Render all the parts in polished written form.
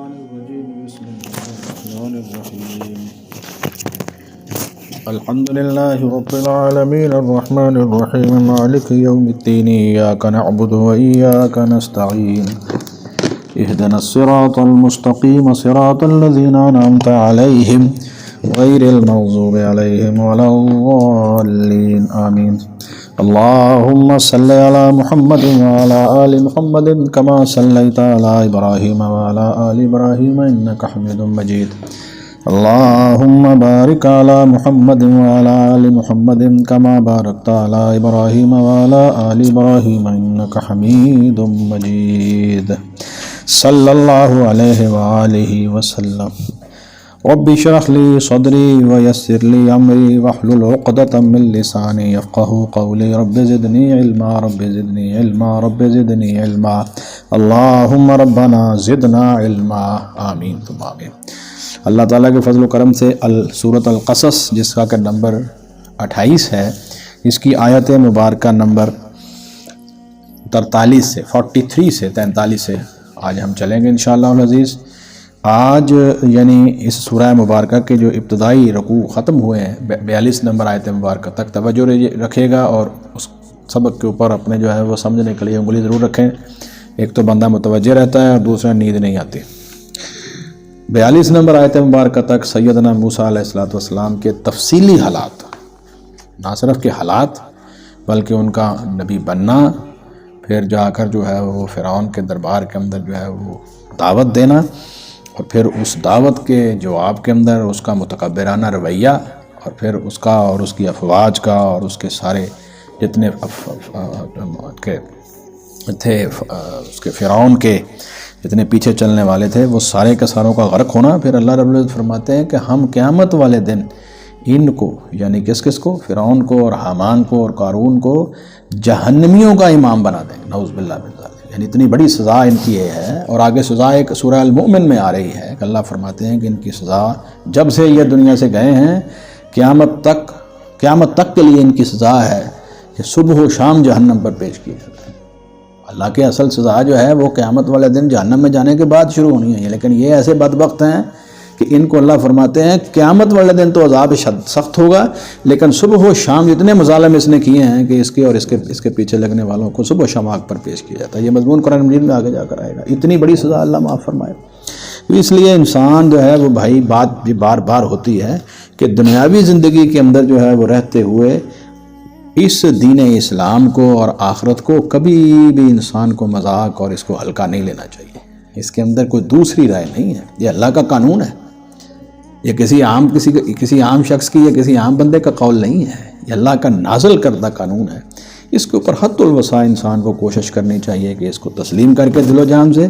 الشيطان الرجيم بسم الله الرحمن الرحيم الحمد لله رب العالمين الرحمن الرحيم مالك يوم الدين إياك نعبد وإياك نستعين اهدنا الصراط المستقيم صراط الذين أنعمت عليهم غير المغضوب عليهم ولا الضالين آمين اللهم صل على محمد وعلى آل محمد كما صليت على إبراهيم وعلى آل إبراهيم إنك حميد مجيد اللهم بارك على محمد وعلى آل محمد كما باركت على إبراهيم وعلى آل إبراهيم إنك حميد مجيد صلى الله عليه وآله وسلم رب اشرح لي صدري ويسر لي أمري واحلل عقدة من لساني يفقهوا قولي رب زدني علما رب زدني علما رب زدني علما اللهم ربنا زدنا علما آمین ثم آمین۔ اللہ تعالیٰ کے فضل و کرم سے سورۃ القصص جس کا کہ نمبر 28 ہے، اس کی آیت مبارکہ نمبر 43 سے 43 سے آج ہم چلیں گے انشاءاللہ العزیز۔ آج یعنی اس سورہ مبارکہ کے جو ابتدائی رکوع ختم ہوئے ہیں 42 نمبر آیت مبارکہ تک توجہ رکھے گا، اور اس سبق کے اوپر اپنے جو ہے وہ سمجھنے کے لیے انگلی ضرور رکھیں۔ ایک تو بندہ متوجہ رہتا ہے اور دوسرا نیند نہیں آتی۔ 42 نمبر آیت مبارکہ تک سیدنا موسیٰ علیہ السلام کے تفصیلی حالات، نہ صرف کے حالات بلکہ ان کا نبی بننا، پھر جا کر جو ہے وہ فرعون کے دربار کے اندر جو ہے وہ دعوت دینا، اور پھر اس دعوت کے جواب کے اندر اس کا متکبرانہ رویہ، اور پھر اس کا اور اس کی افواج کا اور اس کے سارے جتنے تھے اس کے فرعون کے جتنے پیچھے چلنے والے تھے وہ سارے کے ساروں کا غرق ہونا۔ پھر اللہ رب العزت فرماتے ہیں کہ ہم قیامت والے دن ان کو یعنی کس کو، فرعون کو اور حامان کو اور قارون کو جہنمیوں کا امام بنا دیں، نعوذ باللہ من ذالک۔ یعنی اتنی بڑی سزا ان کی یہ ہے، اور آگے سزا ایک سورہ المؤمن میں آ رہی ہے کہ اللہ فرماتے ہیں کہ ان کی سزا جب سے یہ دنیا سے گئے ہیں قیامت تک کے لیے ان کی سزا ہے کہ صبح و شام جہنم پر پیش کیے جاتے ہیں۔ اللہ کی اصل سزا جو ہے وہ قیامت والے دن جہنم میں جانے کے بعد شروع ہونی ہے، لیکن یہ ایسے بدبخت ہیں کہ ان کو اللہ فرماتے ہیں قیامت والے دن تو عذاب سخت ہوگا، لیکن صبح و شام جتنے مظالم اس نے کیے ہیں کہ اس کے اور اس کے پیچھے لگنے والوں کو صبح و شام آگ پر پیش کیا جاتا ہے۔ یہ مضمون قرآن مجید میں آگے جا کر آئے گا۔ اتنی بڑی سزا اللہ معاف فرمائے۔ اس لیے انسان جو ہے وہ بھائی بات بھی بار بار ہوتی ہے کہ دنیاوی زندگی کے اندر جو ہے وہ رہتے ہوئے اس دین اسلام کو اور آخرت کو کبھی بھی انسان کو مذاق اور اس کو ہلکا نہیں لینا چاہیے۔ اس کے اندر کوئی دوسری رائے نہیں ہے، یہ اللہ کا قانون ہے، یہ کسی عام شخص کی یا کسی عام بندے کا قول نہیں ہے، یہ اللہ کا نازل کردہ قانون ہے۔ اس کے اوپر حد الوسع انسان کو کوشش کرنی چاہیے کہ اس کو تسلیم کر کے دل و جان سے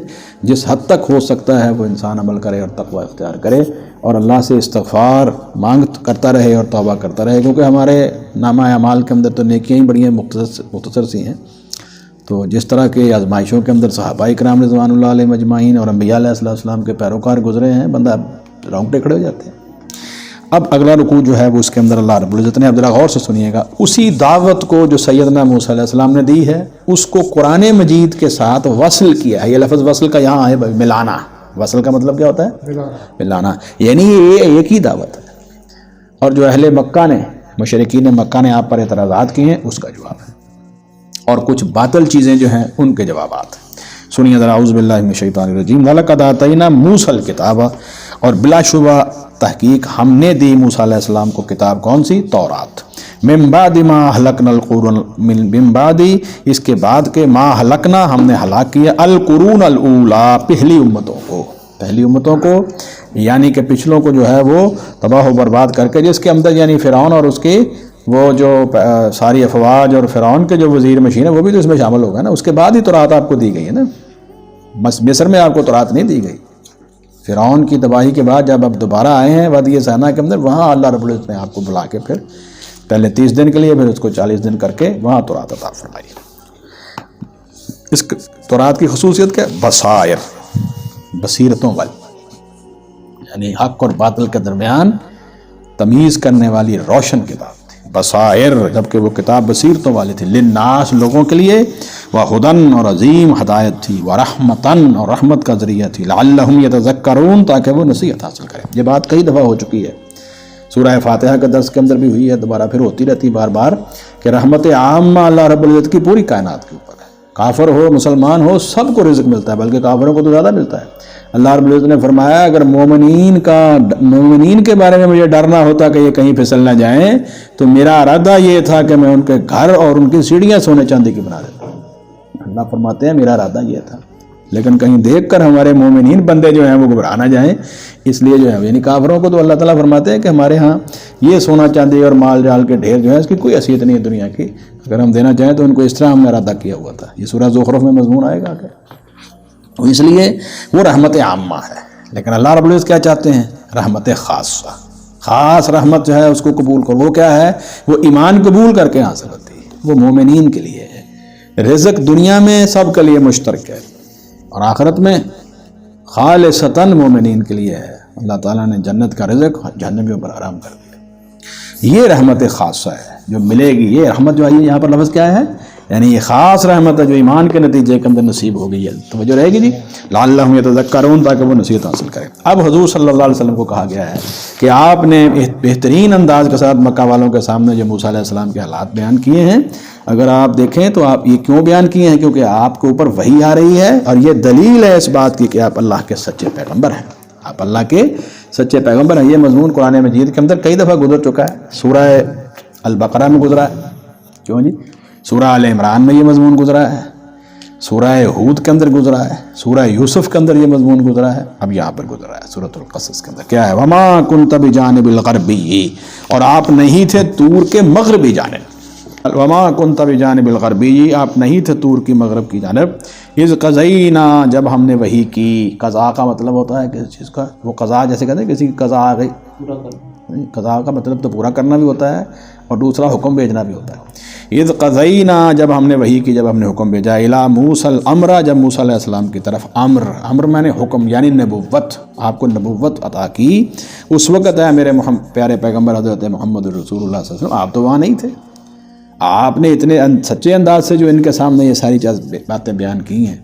جس حد تک ہو سکتا ہے وہ انسان عمل کرے اور تقوی اختیار کرے، اور اللہ سے استغفار کرتا رہے اور توبہ کرتا رہے، کیونکہ ہمارے نامہ اعمال کے اندر تو نیکیاں ہی بڑی ہیں، مختصر سی ہیں۔ تو جس طرح کے آزمائشوں کے اندر صحابہ کرام رضوان اللہ علیہم اجمعین اور انبیاء علیہ السلام کے پیروکار گزرے ہیں، بندہ رونگٹے کھڑے ہو جاتے ہیں۔ اب اگلا رکوع جو ہے وہ اس کے اندر اللہ رب العزت نے، اب ذرا غور سے سنیے گا، اسی دعوت کو جو سیدنا موسیٰ علیہ السلام نے دی ہے اس کو قرآن مجید کے ساتھ وصل کیا ہے۔ یہ لفظ وصل کا یہاں ہے ملانا۔ وصل کا مطلب کیا ہوتا ہے؟ ملانا، یعنی یہ ایک ہی دعوت ہے، اور جو اہل مکہ نے، مشرکین مکہ نے آپ پر اعتراضات کیے ہیں اس کا جواب ہے، اور کچھ باطل چیزیں جو ہیں ان کے جوابات۔ سنیے ذرا، اعوذ باللہ من الشیطان الرجیم۔ وَلَقَدْ آتَيْنَا مُوسَى الْكِتَابَ، اور بلا شبہ تحقیق ہم نے دی موسیٰ علیہ السلام کو کتاب، کون سی؟ تورات۔ من بعد ما اہلکنا القرون، من بعد اس کے بعد کے ما اہلکنا ہم نے ہلاک کیا القرون الاولی، پہلی امتوں کو یعنی کہ پچھلوں کو جو ہے وہ تباہ و برباد کر کے، جس کے اندر یعنی فرعون اور اس کی وہ جو ساری افواج اور فرعون کے جو وزیر مشین ہے وہ بھی تو اس میں شامل ہوگا نا۔ اس کے بعد ہی تورات آپ کو دی گئی ہے نا، مصر میں آپ کو تورات نہیں دی گئی۔ فرعون کی تباہی کے بعد جب آپ دوبارہ آئے ہیں وادی سینا کے اندر، وہاں اللہ رب العزت نے آپ کو بلا کے پھر پہلے 30 دن کے لیے، پھر اس کو 40 دن کر کے وہاں تورات عطا فرمائی۔ اس تورات کی خصوصیت کیا؟ بصائر، بصیرتوں والی، یعنی حق اور باطل کے درمیان تمیز کرنے والی روشن کتاب تھی۔ بصائر، جبکہ وہ کتاب بصیرتوں والے تھے، للناس لوگوں کے لیے، وہدن اور عظیم ہدایت تھی، ورحمتن اور رحمت کا ذریعہ تھی، لعلہم یتذکرون تاکہ وہ نصیحت حاصل کریں۔ یہ بات کئی دفعہ ہو چکی ہے، سورہ فاتحہ کے درس کے اندر بھی ہوئی ہے، دوبارہ پھر ہوتی رہتی بار بار، کہ رحمت عامہ اللہ رب العزت کی پوری کائنات کے اوپر ہے، کافر ہو مسلمان ہو سب کو رزق ملتا ہے، بلکہ کافروں کو تو زیادہ ملتا ہے۔ اللہ رب العزت نے فرمایا اگر مومنین کے بارے میں مجھے ڈرنا ہوتا کہ یہ کہیں پھسل نہ جائیں تو میرا ارادہ یہ تھا کہ میں ان کے گھر اور ان کی سیڑھیاں سونے چاندی کی بنا دیتا۔ اللہ فرماتے ہیں میرا ارادہ یہ تھا، لیکن کہیں دیکھ کر ہمارے مومنین بندے جو ہیں وہ گھبرا نہ جائیں، اس لیے جو ہے یعنی کافروں کو تو اللہ تعالیٰ فرماتے ہیں کہ ہمارے ہاں یہ سونا چاندی اور مال جال کے ڈھیر جو ہے اس کی کوئی حیثیت نہیں ہے دنیا کی، اگر ہم دینا چاہیں تو ان کو اس طرح ہم نے ارادہ کیا ہوا تھا۔ یہ سورہ زخرف میں مضمون آئے گا کہ اس لیے وہ رحمت عامہ ہے، لیکن اللہ رب العزت کیا چاہتے ہیں؟ رحمت خاصہ، خاص رحمت جو ہے اس کو قبول کرو۔ وہ کیا ہے؟ وہ ایمان قبول کر کے حاصل ہوتی ہے، وہ مومنین کے لیے ہے۔ رزق دنیا میں سب کے لیے مشترک ہے اور آخرت میں خالصتاً مومنین کے لیے ہے۔ اللہ تعالیٰ نے جنت کا رزق جہنمیوں پر حرام کر دیا۔ یہ رحمت خاصہ ہے جو ملے گی، یہ رحمت جو آئی ہے یہاں پر لفظ کیا ہے؟ یعنی یہ خاص رحمت ہے جو ایمان کے نتیجے کے اندر نصیب ہو گئی ہے۔ توجہ رہے گی جی، لعلہم یتذکرون تاکہ وہ نصیحت حاصل کریں۔ اب حضور صلی اللہ علیہ وسلم کو کہا گیا ہے کہ آپ نے بہترین انداز کے ساتھ مکہ والوں کے سامنے جو موسیٰ علیہ السلام کے حالات بیان کیے ہیں، اگر آپ دیکھیں تو آپ یہ کیوں بیان کیے ہیں؟ کیونکہ آپ کے اوپر وحی آ رہی ہے اور یہ دلیل ہے اس بات کی کہ آپ اللہ کے سچے پیغمبر ہیں، آپ اللہ کے سچے پیغمبر ہیں۔ یہ مضمون قرآن مجید کے اندر کئی دفعہ گزر چکا ہے، سورہ البقرہ میں گزرا ہے، کیوں جی؟ سورہ آل عمران میں یہ مضمون گزرا ہے، سورہ ہود کے اندر گزرا ہے، سورہ یوسف کے اندر یہ مضمون گزرا ہے، اب یہاں پر گزرا ہے سورۃ القصص کے اندر۔ کیا ہے؟ وما کنت بجانب الغربی، اور آپ نہیں تھے طور کے مغربی جانب، وما کنت بجانب الغربی، آپ نہیں تھے طور کی مغرب کی جانب، اذ قضینا، جب ہم نے وحی کی۔ قضا کا مطلب ہوتا ہے کسی چیز کا، وہ قضا جیسے کہتے ہیں کسی کی قضا آ گئی، قضا کا مطلب تو پورا کرنا بھی ہوتا ہے اور دوسرا حکم بھیجنا بھی ہوتا ہے۔ اذ قضینا، جب ہم نے وحی کی، جب ہم نے حکم بھیجا، الی موسیٰ الامر، جب موسیٰ علیہ السلام کی طرف امر میں نے حکم یعنی نبوت، آپ کو نبوت عطا کی، اس وقت ہے میرے پیارے پیغمبر حضرت محمد رسول اللہ صلی اللہ علیہ وسلم، آپ تو وہاں نہیں تھے۔ آپ نے اتنے سچے انداز سے جو ان کے سامنے یہ ساری باتیں بیان کی ہیں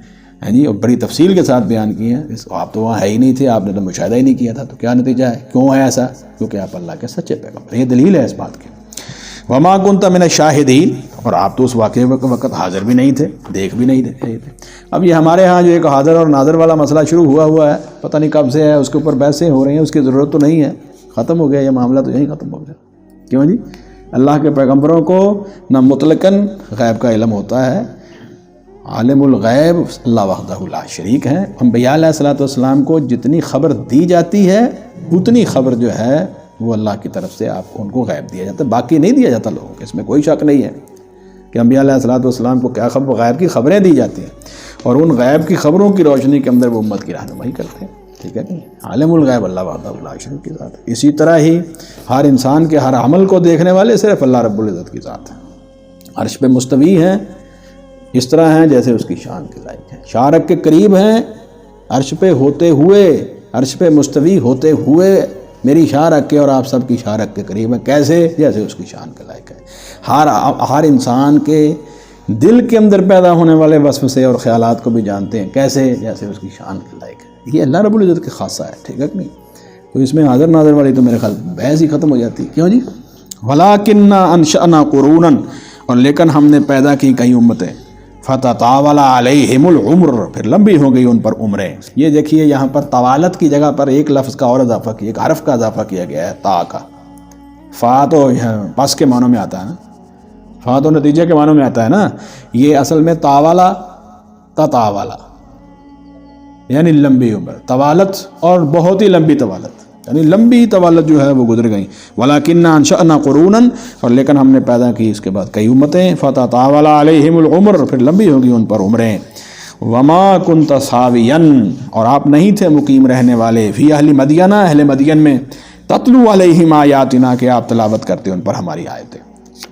جی، اور بڑی تفصیل کے ساتھ بیان کی ہیں، آپ تو وہاں ہے ہی نہیں تھے، آپ نے تو مشاہدہ ہی نہیں کیا تھا، تو کیا نتیجہ ہے؟ کیوں ہے ایسا؟ کیونکہ آپ اللہ کے سچے پیغمبر، یہ دلیل ہے اس بات کی۔ وما کنت من الشاہدین، اور آپ تو اس واقعے وقت حاضر بھی نہیں تھے، دیکھ بھی نہیں رہے تھے۔ اب یہ ہمارے ہاں جو ایک حاضر اور ناظر والا مسئلہ شروع ہوا ہے، پتہ نہیں کب سے ہے، اس کے اوپر بحثیں ہو رہی ہیں، اس کی ضرورت تو نہیں ہے، ختم ہو گیا یہ معاملہ، تو یہیں ختم ہو گیا۔ کیوں جی؟ اللہ کے پیغمبروں کو نہ مطلقاً غیب کا علم ہوتا ہے، عالم الغیب اللہ وحدہ لا شریک ہیں۔ انبیاء علیہ الصلوۃ والسلام کو جتنی خبر دی جاتی ہے اتنی خبر جو ہے وہ اللہ کی طرف سے آپ کو ان کو غیب دیا جاتا ہے، باقی نہیں دیا جاتا لوگوں کو، اس میں کوئی شک نہیں ہے کہ انبیاء علیہ الصلوۃ والسلام کو کیا خبر، غیب کی خبریں دی جاتی ہیں اور ان غیب کی خبروں کی روشنی کے اندر وہ امت کی رہنمائی کرتے ہیں، ٹھیک ہے نہیں؟ عالم الغیب اللہ وحدہ لا شریک کی ذات ہے۔ اسی طرح ہی ہر انسان کے ہر عمل کو دیکھنے والے صرف اللہ رب العزت کی ذات ہے۔ عرش پہ مستوی ہیں، اس طرح ہیں جیسے اس کی شان کے لائق ہے، شارک کے قریب ہیں، عرش پہ ہوتے ہوئے، عرش پہ مستوی ہوتے ہوئے میری شارک کے اور آپ سب کی شارک کے قریب ہے، کیسے؟ جیسے اس کی شان کے لائق ہے۔ ہر انسان کے دل کے اندر پیدا ہونے والے وصف سے اور خیالات کو بھی جانتے ہیں، کیسے؟ جیسے اس کی شان کے لائق ہے۔ یہ اللہ رب العزت کے خاصہ ہے، ٹھیک ہے کہ نہیں؟ تو اس میں حاضر ناظر والی تو میرے خیال بحث ہی ختم ہو جاتی ہے، کیوں جی؟ وَلَٰكِنَّا أَنشَأْنَا قُرُونًا، اور لیکن ہم نے پیدا کی کئی امتیں، فَتَطَاوَلَ عَلَيْهِمُ الْعُمُرُ، پھر لمبی ہو گئی ان پر عمریں۔ یہ دیکھیے یہاں پر طوالت کی جگہ پر ایک لفظ کا اور اضافہ کیا، ایک حرف کا اضافہ کیا گیا ہے، تا کا۔ فا تو پس کے معنوں میں آتا ہے نا، فا تو نتیجے کے معنوں میں آتا ہے نا، یہ اصل میں تاوالا تطاوالا یعنی لمبی عمر، طوالت اور بہت ہی لمبی طوالت، یعنی لمبی طوالت جو ہے وہ گزر گئیں۔ وَلَٰكِنَّا أَنشَأْنَا قُرُونًا، اور لیکن ہم نے پیدا کی اس کے بعد کئی امتیں، فَتَطَاوَلَ عَلَيْهِمُ الْعُمُرُ، پھر لمبی ہوگی ان پر عمریں۔ وَمَا كُنْتَ سَاوِيًا، اور آپ نہیں تھے مقیم رہنے والے، فی اہل مدین، اہل مدین میں، تتلو علیہم آیاتنا، کہ آپ تلاوت کرتے ان پر ہماری آیتیں۔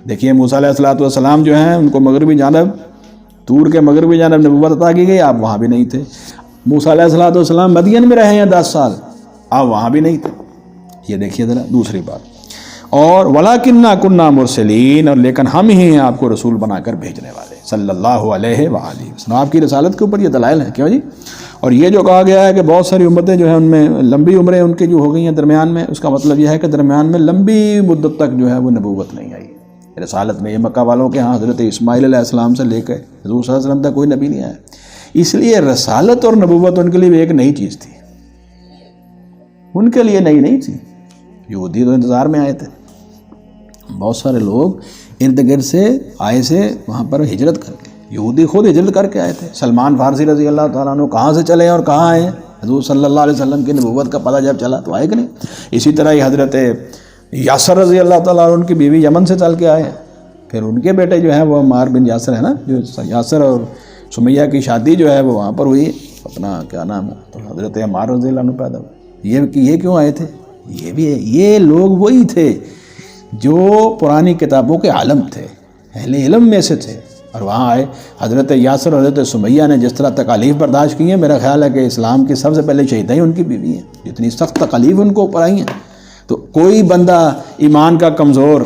دیکھیے موسیٰ علیہ الصلوۃ والسلام جو ہیں ان کو مغربی جانب، طور کے مغربی جانب نبوت عطا کی گئی، آپ وہاں بھی نہیں تھے۔ موسیٰ علیہ الصلوۃ والسلام مدین میں رہے ہیں 10 سال، آپ وہاں بھی نہیں تھے۔ یہ دیکھیے ذرا دوسری بات۔ اور وَلَٰكِنَّا كُنَّا مُرْسِلِينَ، اور لیکن ہم ہی ہیں آپ کو رسول بنا کر بھیجنے والے، صلی اللہ علیہ وآلہ وسلم۔ آپ کی رسالت کے اوپر یہ دلائل ہیں، کیوں جی؟ اور یہ جو کہا گیا ہے کہ بہت ساری امتیں جو ہیں ان میں لمبی عمریں ان کی جو ہو گئی ہیں درمیان میں، اس کا مطلب یہ ہے کہ درمیان میں لمبی مدت تک جو ہے وہ نبوت نہیں آئی رسالت میں۔ یہ مکہ والوں کے ہاں حضرت اسماعیل علیہ السلام سے لے کے حضور صلی اللہ علیہ وسلم تک کوئی نبی نہیں آیا، اس لیے رسالت اور نبوت ان کے لیے ایک نئی چیز تھی، ان کے لیے نئی نہیں تھی۔ یہودی تو انتظار میں آئے تھے، بہت سارے لوگ ارد گرد سے آئے سے وہاں پر ہجرت کر کے، یہودی خود ہجرت کر کے آئے تھے۔ سلمان فارسی رضی اللہ تعالیٰ عنہ کہاں سے چلے اور کہاں آئے؟ حضور صلی اللہ علیہ وسلم کی نبوت کا پتہ جب چلا تو آئے کہ نہیں؟ اسی طرح ہی حضرت یاسر رضی اللہ تعالیٰ عنہ ان کی بیوی یمن سے چل کے آئے، پھر ان کے بیٹے جو ہیں وہ عمار بن یاسر ہے نا، جو یاسر اور سمیہ کی شادی جو ہے وہ وہاں پر ہوئی، اپنا کیا نام ہے، تو حضرت عمار رضی اللہ عنہ پیدا ہوئے۔ یہ کیوں آئے تھے؟ یہ بھی یہ لوگ وہی تھے جو پرانی کتابوں کے عالم تھے، اہل علم میں سے تھے، اور وہاں آئے۔ حضرت یاسر اور حضرت سمیہ نے جس طرح تکالیف برداشت کی ہیں، میرا خیال ہے کہ اسلام کی سب سے پہلے شہیدیں ان کی بیوی ہیں، اتنی سخت تکالیف ان کو اوپر آئی ہیں۔ تو کوئی بندہ ایمان کا کمزور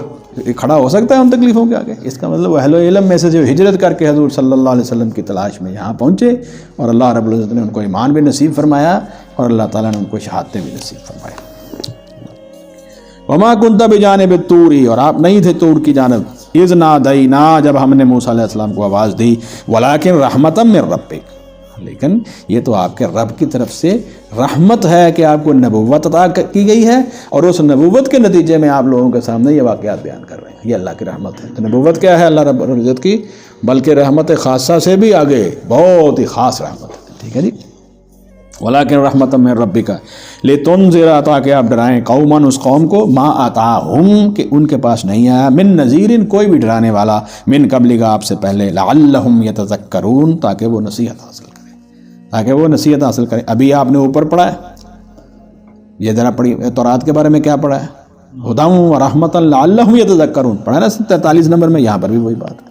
کھڑا ہو سکتا ہے ان تکلیفوں کے آگے؟ اس کا مطلب اہل علم میں سے جو ہجرت کر کے حضور صلی اللہ علیہ وسلم کی تلاش میں یہاں پہنچے، اور اللہ رب العزت نے ان کو ایمان بھی نصیب فرمایا اور اللہ تعالیٰ نے ان کو شہادتیں بھی نصیب فرمائی۔ وما کنت بجانب الطور، اور آپ نہیں تھے طور کی جانب، اذ نادینا، جب ہم نے موسیٰ علیہ السلام کو آواز دی، ولکن رحمتا من ربک، لیکن یہ تو آپ کے رب کی طرف سے رحمت ہے کہ آپ کو نبوت عطا کی گئی ہے، اور اس نبوت کے نتیجے میں آپ لوگوں کے سامنے یہ واقعات بیان کر رہے ہیں۔ یہ اللہ کی رحمت ہے۔ تو نبوت کیا ہے اللہ رب العزت کی؟ بلکہ رحمت خاصہ سے بھی آگے بہت ہی خاص رحمت ہے، ٹھیک ہے جی۔ ولیکن رحمت من ربک لتنذر، تاکہ آپ ڈرائیں قوماً اس قوم کو، ما آتاہم، کہ ان کے پاس نہیں آیا، من نذیر، کوئی بھی ڈرانے والا، من قبلک، آپ سے پہلے، لعلہم یتذکرون، تاکہ وہ نصیحت حاصل کریں، ابھی آپ نے اوپر پڑھا ہے، یہ ذرا پڑھی تورات کے بارے میں کیا پڑھا ہے، ہدی و رحمۃ لعلہم یتذکرون، پڑھا نا 43 نمبر میں، یہاں پر بھی وہی بات ہے۔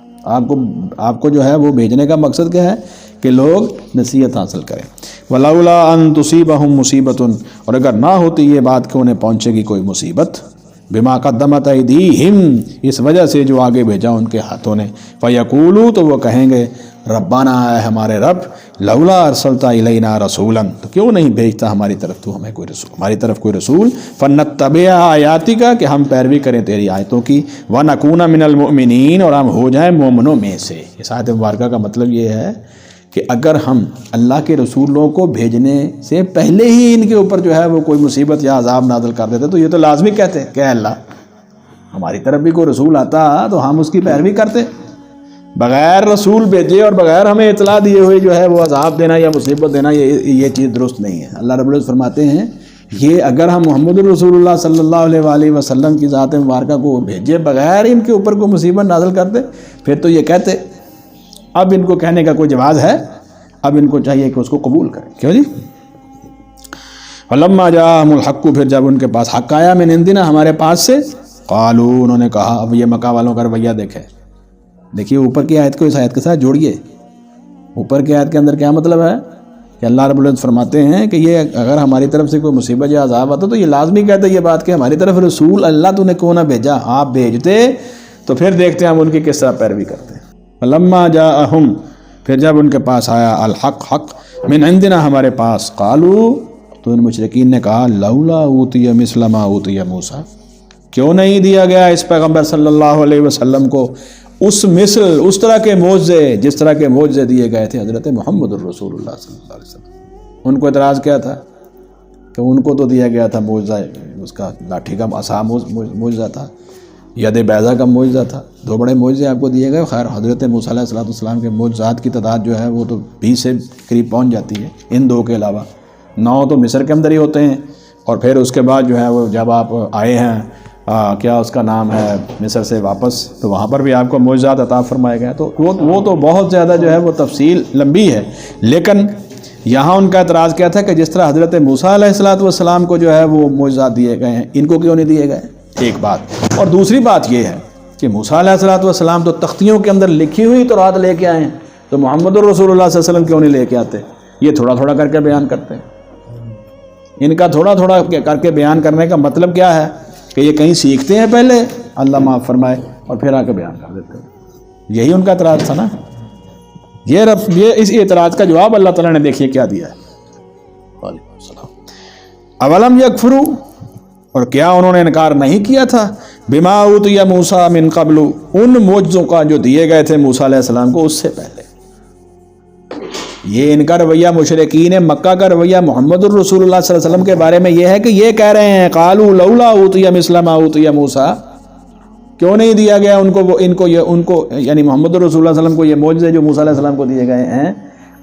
آپ کو جو ہے وہ بھیجنے کا مقصد کیا ہے کہ لوگ نصیحت حاصل کریں۔ ولولا ان تصیبہم مصیبۃ، اور اگر نہ ہوتی یہ بات کہ انہیں پہنچے گی کوئی مصیبت، بما قدمت ایدیہم، اس وجہ سے جو آگے بھیجا ان کے ہاتھوں نے، فیقولوا، تو وہ کہیں گے، ربنا، اے ہمارے رب، لولا ارسلت الینا رسولا، تو کیوں نہیں بھیجتا ہماری طرف تو ہمیں کوئی رسول، ہماری طرف کوئی رسول، فنتبع آیاتک، کہ ہم پیروی کریں تیری آیتوں کی، ونکون من المؤمنین، اور ہم ہو جائیں مومنوں میں سے۔ اس آیت مبارکہ کا مطلب یہ ہے کہ اگر ہم اللہ کے رسولوں کو بھیجنے سے پہلے ہی ان کے اوپر جو ہے وہ کوئی مصیبت یا عذاب نازل کر دیتے تو یہ تو لازمی کہتے ہیں کہ اے اللہ ہماری طرف بھی کوئی رسول آتا تو ہم اس کی پیروی کرتے، بغیر رسول بھیجے اور بغیر ہمیں اطلاع دیے ہوئے جو ہے وہ عذاب دینا یا مصیبت دینا، یہ چیز درست نہیں ہے۔ اللہ رب العزت فرماتے ہیں یہ اگر ہم محمد الرسول اللہ صلی اللہ علیہ وآلہ وسلم کی ذات مبارکہ کو بھیجے بغیر ان کے اوپر کوئی مصیبت نازل کرتے، پھر تو یہ کہتے۔ اب ان کو کہنے کا کوئی جواز ہے، اب ان کو چاہیے کہ اس کو قبول کریں، کیوں جی؟ فلما جاءہم الحق، پھر جب ان کے پاس حق آیا، من عندنا، ہمارے پاس سے، قالوا، انہوں نے کہا، اب یہ مکہ والوں کا رویہ دیکھیے اوپر کی آیت کو اس آیت کے ساتھ جوڑیے۔ اوپر کی آیت کے اندر کیا مطلب ہے کہ اللہ رب العزت فرماتے ہیں کہ یہ اگر ہماری طرف سے کوئی مصیبت یا عذاب آتا تو یہ لازمی کہتے یہ بات کہ ہماری طرف رسول اللہ تو نے کیوں نہ بھیجا، آپ بھیجتے تو پھر دیکھتے ہیں ہم ان کی کس طرح پیروی کرتے ہیں۔ فلما جاءہم، پھر جب ان کے پاس آیا، الحق، حق، من عندنا، ہمارے پاس، قالوا، تو ان مشرکین نے کہا، لولا اوتی مثل ما اوتی موسیٰ، کیوں نہیں دیا گیا اس پیغمبر صلی اللہ علیہ وسلم کو اس طرح کے معجزے جس طرح کے معجزے دیے گئے تھے حضرت محمد الرسول اللہ صلی اللہ علیہ وسلم۔ ان کو اعتراض کیا تھا کہ ان کو تو دیا گیا تھا معجزہ، اس کا لاٹھی کا عصا معجزہ تھا، ید بیضا کا معجزہ تھا، 2 بڑے معجزے آپ کو دیے گئے۔ خیر حضرت موسیٰ علیہ السلام کے معجزات کی تعداد جو ہے وہ تو 20 سے قریب پہنچ جاتی ہے، ان 2 کے علاوہ 9 تو مصر کے اندر ہی ہوتے ہیں، اور پھر اس کے بعد جو ہے وہ جب آپ آئے ہیں کیا اس کا نام ہے مصر سے واپس، تو وہاں پر بھی آپ کو معجزات عطا فرمائے گئے، تو وہ تو بہت زیادہ جو ہے وہ تفصیل لمبی ہے، لیکن یہاں ان کا اعتراض کیا تھا کہ جس طرح حضرت موسیٰ علیہ السلام کو جو ہے وہ معجزات دیے گئے ہیں، ان کو کیوں نہیں دیے گئے؟ ایک بات، اور دوسری بات یہ ہے کہ موسیٰ علیہ السلام تو تختیوں کے اندر لکھی ہوئی تورات لے کے آئے ہیں، تو محمد الرسول اللہ صلی اللہ علیہ وسلم کیوں نہیں لے کے آتے؟ یہ تھوڑا تھوڑا کر کے بیان کرتے ہیں۔ ان کا تھوڑا تھوڑا کر کے بیان کرنے کا مطلب کیا ہے کہ یہ کہیں سیکھتے ہیں پہلے اللہ معاف فرمائے اور پھر آ کے بیان کر دیتے ہیں. یہی ان کا اعتراض تھا نا. یہ اس اعتراض کا جواب اللہ تعالیٰ نے دیکھیے کیا دیا ہے. وعلیکم السلام. اولم یکفروا، اور کیا انہوں نے انکار نہیں کیا تھا بما اوتی موسیٰ من قبل، ان معجزوں کا جو دیے گئے تھے موسیٰ علیہ السلام کو اس سے پہلے. یہ ان کا رویہ مشرکین مکہ کا رویہ محمد الرسول اللہ صلی اللہ علیہ وسلم کے بارے میں یہ ہے کہ یہ کہہ رہے ہیں قالوا لولا اوتی مثل ما اوتی موسیٰ، کیوں نہیں دیا گیا ان کو یعنی محمد الرسول اللہ صلی اللہ علیہ وسلم کو یہ معجزے جو موسیٰ علیہ السلام کو دیے گئے ہیں.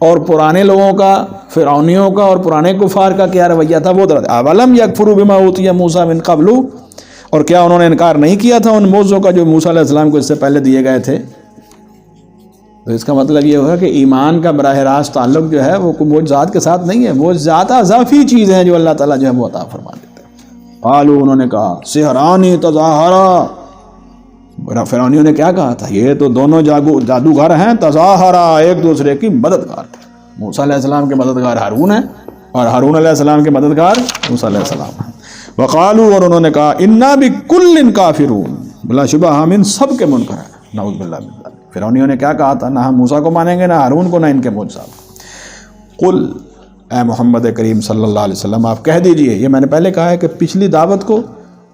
اور پرانے لوگوں کا، فرعونیوں کا اور پرانے کفار کا کیا رویہ تھا وہ درد. اولم یکفروا بما اوتی موسیٰ من قبل، اور کیا انہوں نے انکار نہیں کیا تھا ان معجزوں کا جو موسیٰ علیہ السلام کو اس سے پہلے دیے گئے تھے. تو اس کا مطلب یہ ہوگا کہ ایمان کا براہ راست تعلق جو ہے وہ معجزات کے ساتھ نہیں ہے، معجزات اضافی چیز ہیں جو اللہ تعالیٰ جو ہے وہ عطا فرما دیتے ہیں. قالوا، انہوں نے کہا سحران تظاہرا، فرعونیوں نے کیا کہا تھا، یہ تو دونوں جادوگر ہیں تظاہرا، ایک دوسرے کی مددگار. موسیٰ علیہ السلام کے مددگار ہارون ہیں اور ہارون علیہ السلام کے مددگار موسیٰ علیہ السلام ہیں. وقالوا، اور انہوں نے کہا انا بکل کافرون، بلا شبہ ہم ان سب کے منکر ہیں. نعوذ باللہ من ذلک. فرعونیوں نے کیا کہا تھا، نہ ہم موسیٰ کو مانیں گے، نہ ہارون کو، نہ ان کے معجزات. قل، اے محمد کریم صلی اللہ علیہ وسلم آپ کہہ دیجئے، یہ میں نے پہلے کہا ہے کہ پچھلی دعوت کو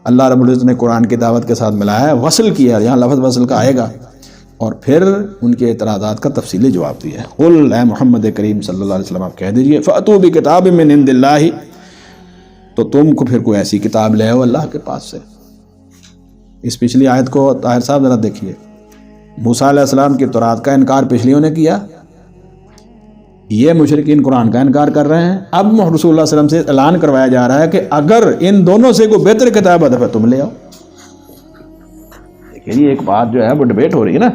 اللہ رب العزت نے قرآن کی دعوت کے ساتھ ملایا ہے، وصل کیا، یہاں لفظ وصل کا آئے گا، اور پھر ان کے اعتراضات کا تفصیلی جواب دیا ہے. قل، اے محمد کریم صلی اللہ علیہ وسلم آپ کہہ دیجئے فأتوا بکتاب من عند اللہ، تو تم کو پھر کوئی ایسی کتاب لے آؤ اللہ کے پاس سے. اس پچھلی آیت کو طاہر صاحب ذرا دیکھیے. موسیٰ علیہ السلام کی تورات کا انکار پچھلیوں نے کیا، یہ مشرکین قرآن کا انکار کر رہے ہیں. اب رسول اللہ صلی اللہ علیہ وسلم سے اعلان کروایا جا رہا ہے کہ اگر ان دونوں سے کوئی بہتر کتاب ہے تو تم لے آؤ. دیکھیے ایک بات جو ہے وہ ڈبیٹ ہو رہی ہے نا،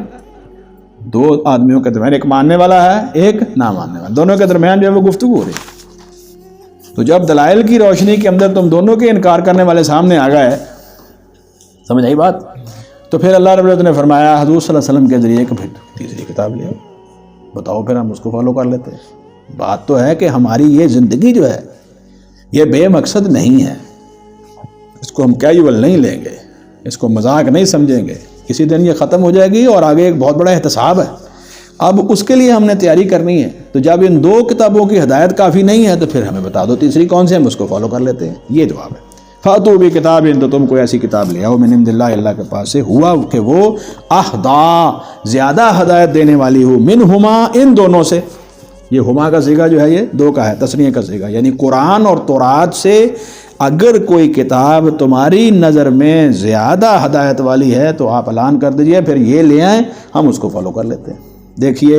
دو آدمیوں کے درمیان، ایک ماننے والا ہے ایک نہ ماننے والا، دونوں کے درمیان جو ہے وہ گفتگو ہو رہی ہے. تو جب دلائل کی روشنی کے اندر تم دونوں کے انکار کرنے والے سامنے آ گئے، سمجھ آئی بات، تو پھر اللہ رب العزت نے فرمایا حضور صلی اللہ علیہ وسلم کے ذریعے کہ پھر تیسری کتاب لے آؤ، بتاؤ پھر ہم اس کو فالو کر لیتے ہیں. بات تو ہے کہ ہماری یہ زندگی جو ہے یہ بے مقصد نہیں ہے، اس کو ہم کیجول نہیں لیں گے، اس کو مذاق نہیں سمجھیں گے. کسی دن یہ ختم ہو جائے گی اور آگے ایک بہت بڑا احتساب ہے، اب اس کے لیے ہم نے تیاری کرنی ہے. تو جب ان دو کتابوں کی ہدایت کافی نہیں ہے تو پھر ہمیں بتا دو تیسری کون سی، ہم اس کو فالو کر لیتے ہیں. یہ جواب ہے. فاتو بھی کتاب، تو تم کوئی ایسی کتاب لے آؤ من عند اللہ، اللہ کے پاس سے، ہوا کہ وہ اہدا، زیادہ ہدایت دینے والی ہو، منہما، ان دونوں سے. یہ ہما کا صیغہ جو ہے یہ دو کا ہے، تثنیہ کا صیغہ، یعنی قرآن اور تورات سے اگر کوئی کتاب تمہاری نظر میں زیادہ ہدایت والی ہے تو آپ اعلان کر دیجئے، پھر یہ لے آئیں، ہم اس کو فالو کر لیتے ہیں. دیکھیے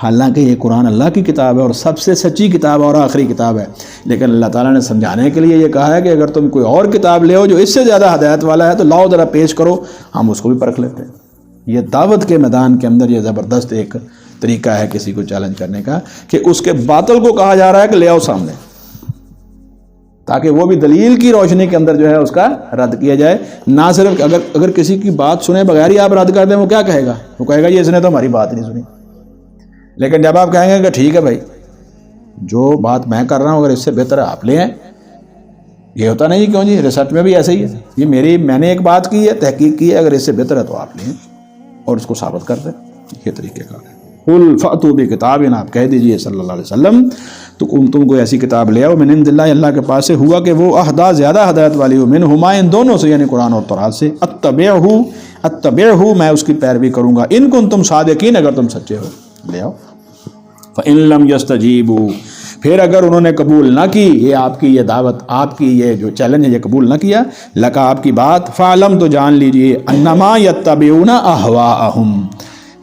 حالانکہ یہ قرآن اللہ کی کتاب ہے اور سب سے سچی کتاب اور آخری کتاب ہے، لیکن اللہ تعالیٰ نے سمجھانے کے لیے یہ کہا ہے کہ اگر تم کوئی اور کتاب لے ہو جو اس سے زیادہ ہدایت والا ہے تو لاؤ ذرا پیش کرو، ہم اس کو بھی پرکھ لیتے ہیں. یہ دعوت کے میدان کے اندر یہ زبردست ایک طریقہ ہے کسی کو چیلنج کرنے کا، کہ اس کے باطل کو کہا جا رہا ہے کہ لے آؤ سامنے، تاکہ وہ بھی دلیل کی روشنی کے اندر جو ہے اس کا رد کیا جائے. نہ صرف اگر کسی کی بات سنے بغیر ہی آپ رد کر دیں، وہ کیا کہے گا، وہ کہے گا یہ اس نے تو ہماری بات نہیں سنی. لیکن جب آپ کہیں گے کہ ٹھیک ہے بھائی جو بات میں کر رہا ہوں اگر اس سے بہتر ہے آپ لے آئیں، یہ ہوتا نہیں کیوں جی، ریسرچ میں بھی ایسے ہی ہے، یہ میں نے ایک بات کی ہے، تحقیق کی ہے، اگر اس سے بہتر ہے تو آپ لیں اور اس کو ثابت کر دیں. یہ طریقہ کار ہے. قل فأتوا بکتاب، آپ کہہ دیجئے صلی اللہ علیہ وسلم تو تم کوئی ایسی کتاب لے آؤ من عند اللہ، اللہ کے پاس سے، ہوا کہ وہ اہدا، زیادہ ہدایت والی ہو، منہما، ان دونوں سے، یعنی قرآن اور تورات سے، اتبعہ، میں اس کی پیروی کروں گا، ان کنتم صادقین، اگر تم سچے ہو، لے آؤ. فإن لم يستجیبوا، پھر اگر انہوں نے قبول نہ کی، یہ آپ کی یہ دعوت، آپ کی یہ جو چیلنج ہے یہ قبول نہ کیا، لکا آپ کی بات، فعلم، تو جان لیجئے، انما یتبعون اہواءہم،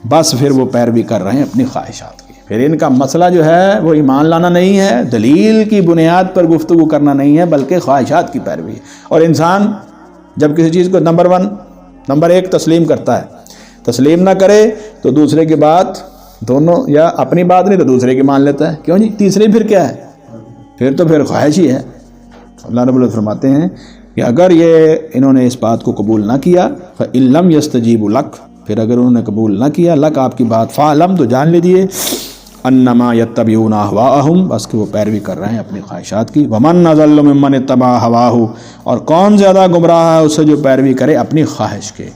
بس پھر وہ پیروی کر رہے ہیں اپنی خواہشات کی. پھر ان کا مسئلہ جو ہے وہ ایمان لانا نہیں ہے، دلیل کی بنیاد پر گفتگو کرنا نہیں ہے، بلکہ خواہشات کی پیروی. اور انسان جب کسی چیز کو نمبر ایک تسلیم کرتا ہے، تسلیم نہ کرے تو دوسرے کی بات، دونوں، یا اپنی بات نہیں تو دوسرے کی مان لیتا ہے. کیوں جی، تیسری پھر کیا ہے، پھر خواہش ہی ہے. اللہ رب العزت فرماتے ہیں کہ اگر یہ انہوں نے اس بات کو قبول نہ کیا، فإن لم يستجیبوا لک، پھر اگر انہوں نے قبول نہ کیا، لک آپ کی بات، فعلم، تو جان لیجئے، انما یتبعون اہواءہم، بس کہ وہ پیروی کر رہے ہیں اپنی خواہشات کی. ومن اضل ممن اتبع ہواہ، اور کون زیادہ گمراہ ہے اس سے جو پیروی کرے اپنی خواہش کے.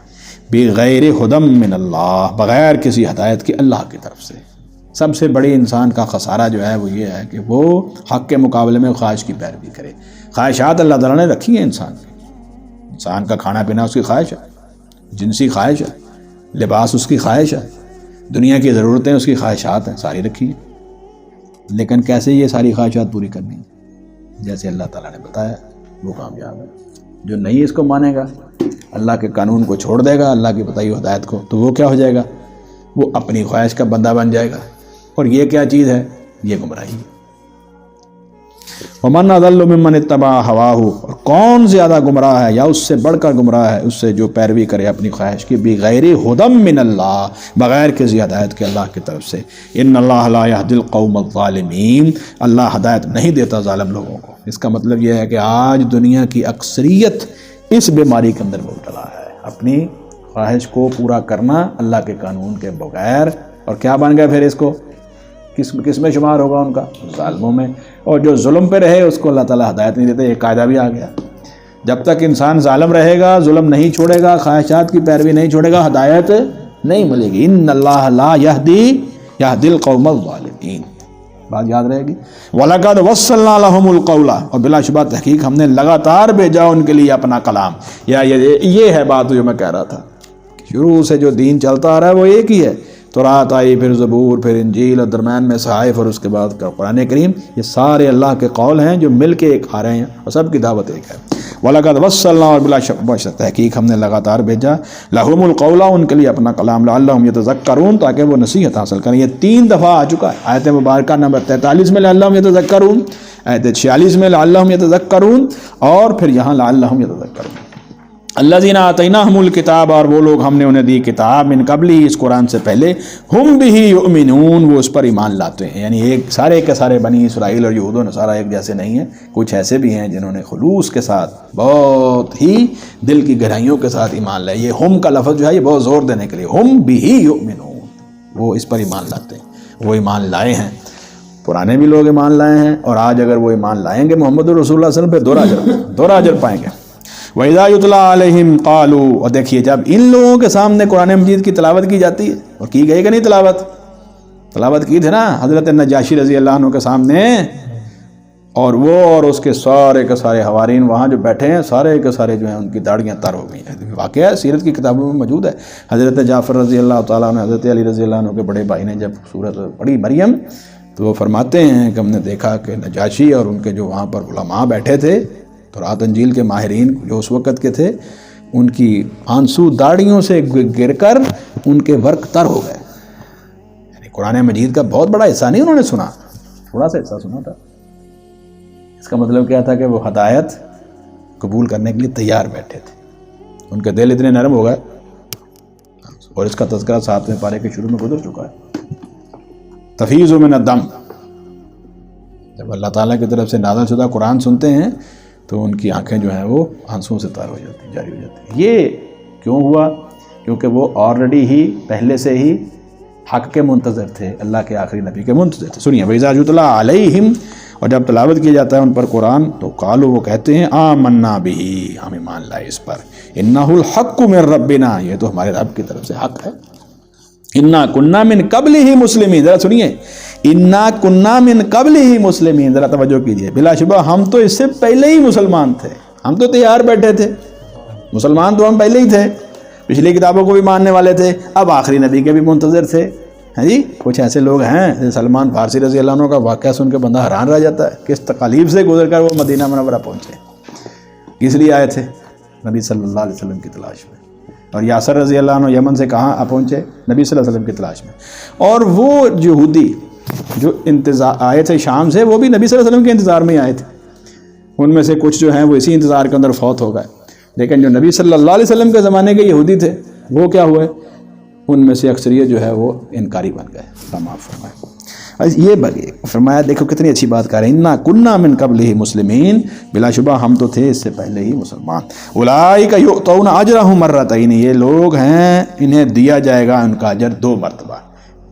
بغیر ہدی من اللہ، بغیر کسی ہدایت کی اللہ کی طرف سے. سب سے بڑی انسان کا خسارہ جو ہے وہ یہ ہے کہ وہ حق کے مقابلے میں خواہش کی پیروی کرے. خواہشات اللہ تعالیٰ نے رکھی ہیں انسان کی. انسان کا کھانا پینا اس کی خواہش ہے، جنسی خواہش ہے، لباس اس کی خواہش ہے، دنیا کی ضرورتیں اس کی خواہشات ہیں، ساری رکھی ہیں. لیکن کیسے یہ ساری خواہشات پوری کرنی ہیں؟ جیسے اللہ تعالیٰ نے بتایا وہ کامیاب ہے. جو نہیں اس کو مانے گا، اللہ کے قانون کو چھوڑ دے گا، اللہ کی بتائی ہوئی ہدایت کو، تو وہ کیا ہو جائے گا؟ وہ اپنی خواہش کا بندہ بن جائے گا. اور یہ کیا چیز ہے؟ یہ گمراہی ہے. ومن اضل ممن اتبع ہواہ، اور کون زیادہ گمراہ ہے یا اس سے بڑھ کر گمراہ ہے اس سے جو پیروی کرے اپنی خواہش کی. بغیر ہدی من اللہ، بغیر کسی ہدایت کے اللہ کی طرف سے. ان اللہ لا یہدی القوم الظالمین، اللہ ہدایت نہیں دیتا ظالم لوگوں کو. اس کا مطلب یہ ہے کہ آج دنیا کی اکثریت اس بیماری کے اندر مبتلا ہے، اپنی خواہش کو پورا کرنا اللہ کے قانون کے بغیر. اور کیا بن گیا پھر اس کو؟ کس میں شمار ہوگا؟ ان کا ظالموں میں. اور جو ظلم پہ رہے اس کو اللہ تعالیٰ ہدایت نہیں دیتے. یہ قاعدہ بھی آ گیا، جب تک انسان ظالم رہے گا، ظلم نہیں چھوڑے گا، خواہشات کی پیروی نہیں چھوڑے گا، ہدایت نہیں ملے گی. ان اللہ لا یہدی القوم الظالمین، بات یاد رہے گی. وَلَقَدْ وَصَّلْنَا لَهُمُ الْقَوْلَ، اور بلا شبہ تحقیق ہم نے لگاتار بھیجا ان کے لیے اپنا کلام. یہ ہے بات جو میں کہہ رہا تھا، شروع سے جو دین چلتا آ رہا ہے وہ ایک ہی ہے. تورات آئی، پھر زبور، پھر انجیل، اور درمیان میں صحائف، اور اس کے بعد قرآن کریم. یہ سارے اللہ کے قول ہیں جو مل کے ایک آ رہے ہیں، اور سب کی دعوت ایک ہے. وَلَقَدْ وَصَّلْنَا، اور بلا شک تحقیق ہم نے لگاتار بھیجا لَهُمُ الْقَوْلَ، ان کے لیے اپنا کلام. لَعَلَّهُمْ يَتَذَكَّرُونَ، تاکہ وہ نصیحت حاصل کریں. یہ 3 دفعہ آ چکا ہے. آیت مبارکہ نمبر 43 میں لَعَلَّهُمْ يَتَذَكَّرُونَ، آیت 46 میں لَعَلَّهُمْ يَتَذَكَّرُونَ، اور پھر یہاں لَعَلَّهُمْ يَتَذَكَّرُونَ. الذین آتیناہم الکتاب، اور وہ لوگ ہم نے انہیں دی کتاب، من قبلہ، اس قرآن سے پہلے، ہم بہ یؤمنون، وہ اس پر ایمان لاتے ہیں. یعنی ایک سارے کے سارے بنی اسرائیل اور یہود و نصارہ ایک جیسے نہیں ہیں. کچھ ایسے بھی ہیں جنہوں نے خلوص کے ساتھ، بہت ہی دل کی گہرائیوں کے ساتھ ایمان لائے. یہ ہم کا لفظ جو ہے یہ بہت زور دینے کے لیے، ہم بہ یؤمنون، وہ اس پر ایمان لاتے ہیں، وہ ایمان لائے ہیں. پرانے بھی لوگ ایمان لائے ہیں، اور آج اگر وہ ایمان لائیں گے محمد رسول اللہ صلی اللہ علیہ وسلم پہ دورہ اجر پائیں گے. وَإِذَا يُتْلَىٰ عَلَيْهِمْ قَالُوا، اور دیکھیے جب ان لوگوں کے سامنے قرآن مجید کی تلاوت کی جاتی ہے، اور کی گئی کہ نہیں تلاوت کی تھی نا حضرت نجاشی رضی اللہ عنہ کے سامنے، اور وہ اور اس کے سارے کے سارے حوارین وہاں جو بیٹھے ہیں، سارے کے سارے جو ہیں ان کی داڑیاں تر ہو گئی ہیں. واقعہ سیرت کی کتابوں میں موجود ہے. حضرت جعفر رضی اللہ تعالیٰ عنہ، حضرت علی رضی اللہ عنہ کے بڑے بھائی نے جب سورت پڑھی مریم، تو وہ فرماتے ہیں کہ ہم نے دیکھا کہ نجاشی اور ان کے جو وہاں پر علماء بیٹھے تھے، تورات انجیل کے ماہرین جو اس وقت کے تھے، ان کی آنسو داڑیوں سے گر کر ان کے ورق تر ہو گئے. یعنی قرآن مجید کا بہت بڑا حصہ نہیں انہوں نے سنا، تھوڑا سا حصہ سنا تھا. اس کا مطلب کیا تھا کہ وہ ہدایت قبول کرنے کے لیے تیار بیٹھے تھے. ان کے دل اتنے نرم ہو گئے، اور اس کا تذکرہ 7ویں پارے کے شروع میں گزر چکا ہے. تفیض من الدم، جب اللہ تعالیٰ کی طرف سے نازل شدہ قرآن سنتے ہیں تو ان کی آنکھیں جو ہیں وہ آنسوں سے تار ہو جاتی ہیں، جاری ہو جاتی ہیں. یہ کیوں ہوا؟ کیونکہ وہ آلریڈی ہی پہلے سے ہی حق کے منتظر تھے، اللہ کے آخری نبی کے منتظر تھے. سنیے، وَإِذَا يُتْلَىٰ عَلَيْهِمْ، اور جب تلاوت کیا جاتا ہے ان پر قرآن، تو قالوا، وہ کہتے ہیں، آمنا بہ، ہم ایمان لائے اس پر، انہ الحق من ربنا، یہ تو ہمارے رب کی طرف سے حق ہے. انا کننا من قبلہ مسلمین، ذرا سنیے، انا کننا من قبلہ مسلمین، ذرا توجہ کیجئے. بلا شبہ ہم تو اس سے پہلے ہی مسلمان تھے، ہم تو تیار بیٹھے تھے، مسلمان تو ہم پہلے ہی تھے، پچھلی کتابوں کو بھی ماننے والے تھے، اب آخری نبی کے بھی منتظر تھے. ہاں جی، کچھ ایسے لوگ ہیں، سلمان فارسی رضی اللہ عنہ کا واقعہ سن کے بندہ حیران رہ جاتا ہے، کس تکالیف سے گزر کر وہ مدینہ منورہ پہنچے، کس لیے آئے تھے؟ نبی صلی اللہ علیہ وسلم کی تلاش میں. اور یاسر رضی اللہ عنہ یمن سے کہاں پہنچے؟ نبی صلی اللہ علیہ وسلم کی تلاش میں. اور وہ یہودی جو انتظار آئے تھے شام سے، وہ بھی نبی صلی اللہ علیہ وسلم کے انتظار میں آئے تھے. ان میں سے کچھ جو ہیں وہ اسی انتظار کے اندر فوت ہو گئے. لیکن جو نبی صلی اللہ علیہ وسلم کے زمانے کے یہودی تھے، وہ کیا ہوئے؟ ان میں سے اکثریت جو ہے وہ انکاری بن گئے. معاف فرمائے. یہ بگے فرمایا، دیکھو کتنی اچھی بات کر رہے ہیں، انا کننا من قبلہ مسلمین، بلا شبہ ہم تو تھے اس سے پہلے ہی مسلمان. اولئک یؤتون اجرہم مرتین، یہ لوگ ہیں انہیں دیا جائے گا ان کا اجر 2 مرتبہ.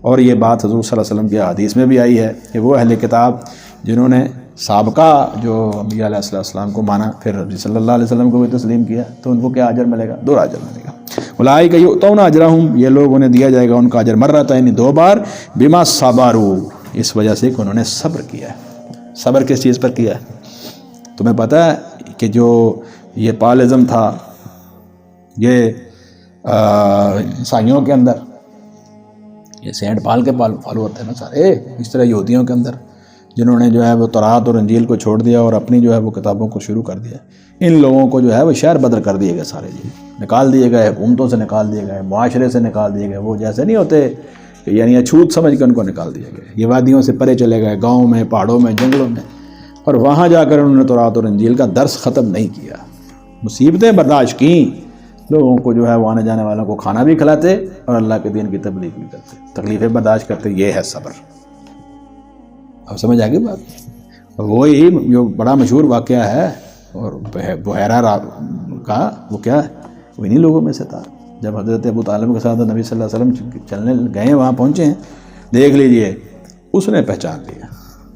اور یہ بات حضور صلی اللہ علیہ وسلم کی حدیث میں بھی آئی ہے کہ وہ اہل کتاب جنہوں نے سابقہ جو انبیاء علیہ السلام کو مانا پھر نبی صلی اللہ علیہ وسلم کو بھی تسلیم کیا تو ان کو کیا اجر ملے گا؟ 2 اجر ملے گا. اولئک یؤتون اجرہم، یہ لوگ انہیں دیا جائے گا ان کا اجر مرتین 2 بار، بما صبروا، اس وجہ سے کہ انہوں نے صبر کیا ہے. صبر کس چیز پر کیا ہے؟ تمہیں پتہ ہے کہ جو یہ پالزم تھا یہ عیسائیوں کے اندر، یہ سینٹ پال کے فالوور تھے نا سارے، اس طرح یہودیوں کے اندر جنہوں نے جو ہے وہ تورات اور انجیل کو چھوڑ دیا اور اپنی جو ہے وہ کتابوں کو شروع کر دیا، ان لوگوں کو جو ہے وہ شہر بدر کر دیے گئے سارے، جی نکال دیے گئے، حکومتوں سے نکال دیے گئے، معاشرے سے نکال دیے گئے. وہ جیسے نہیں ہوتے کہ یعنی اچھوت سمجھ کے ان کو نکال دیے گئے. یہ وادیوں سے پرے چلے گئے، گاؤں میں، پہاڑوں میں، جنگلوں میں، اور وہاں جا کر انہوں نے تورات اور انجیل کا درس ختم نہیں کیا. مصیبتیں برداشت کیں، لوگوں کو جو ہے وہ آنے جانے والوں کو کھانا بھی کھلاتے اور اللہ کے دین کی تبلیغ بھی کرتے، تکلیفیں برداشت کرتے. یہ ہے صبر. اب سمجھ آ گئی بات؟ وہی جو بڑا مشہور واقعہ ہے اور بحیرہ کا، وہ کیا ہے؟ وہ انہی لوگوں میں سے تھا. جب حضرت ابو طالب کے ساتھ نبی صلی اللہ علیہ وسلم چلنے گئے، وہاں پہنچے ہیں، دیکھ لیجئے اس نے پہچان لیا.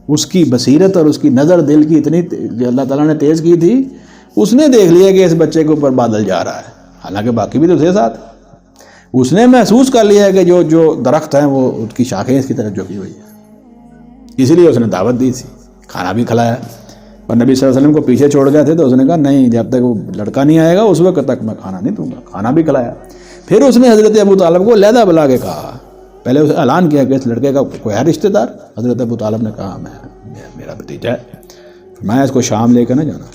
اس کی بصیرت اور اس کی نظر دل کی اتنی جو اللہ تعالیٰ نے تیز کی تھی، اس نے دیکھ لیا کہ اس بچے کے اوپر بادل جا رہا ہے، حالانکہ باقی بھی تو تھے ساتھ. اس نے محسوس کر لیا کہ جو درخت ہیں وہ ان کی شاخیں اس کی طرف جھکی ہوئی ہیں، اسی لیے اس نے دعوت دی تھی، کھانا بھی کھلایا. اور نبی صلی اللہ علیہ وسلم کو پیچھے چھوڑ گئے تھے تو اس نے کہا نہیں، جب تک وہ لڑکا نہیں آئے گا اس وقت تک میں کھانا نہیں دوں گا. کھانا بھی کھلایا. پھر اس نے حضرت ابو طالب کو علیحدہ بلا کے کہا، پہلے اسے اعلان کیا کہ اس لڑکے کا کوئی ہے رشتہ دار؟ حضرت ابو طالب نے کہا میرا بھتیجا ہے، میں اس کو شام لے کے نہ جانا.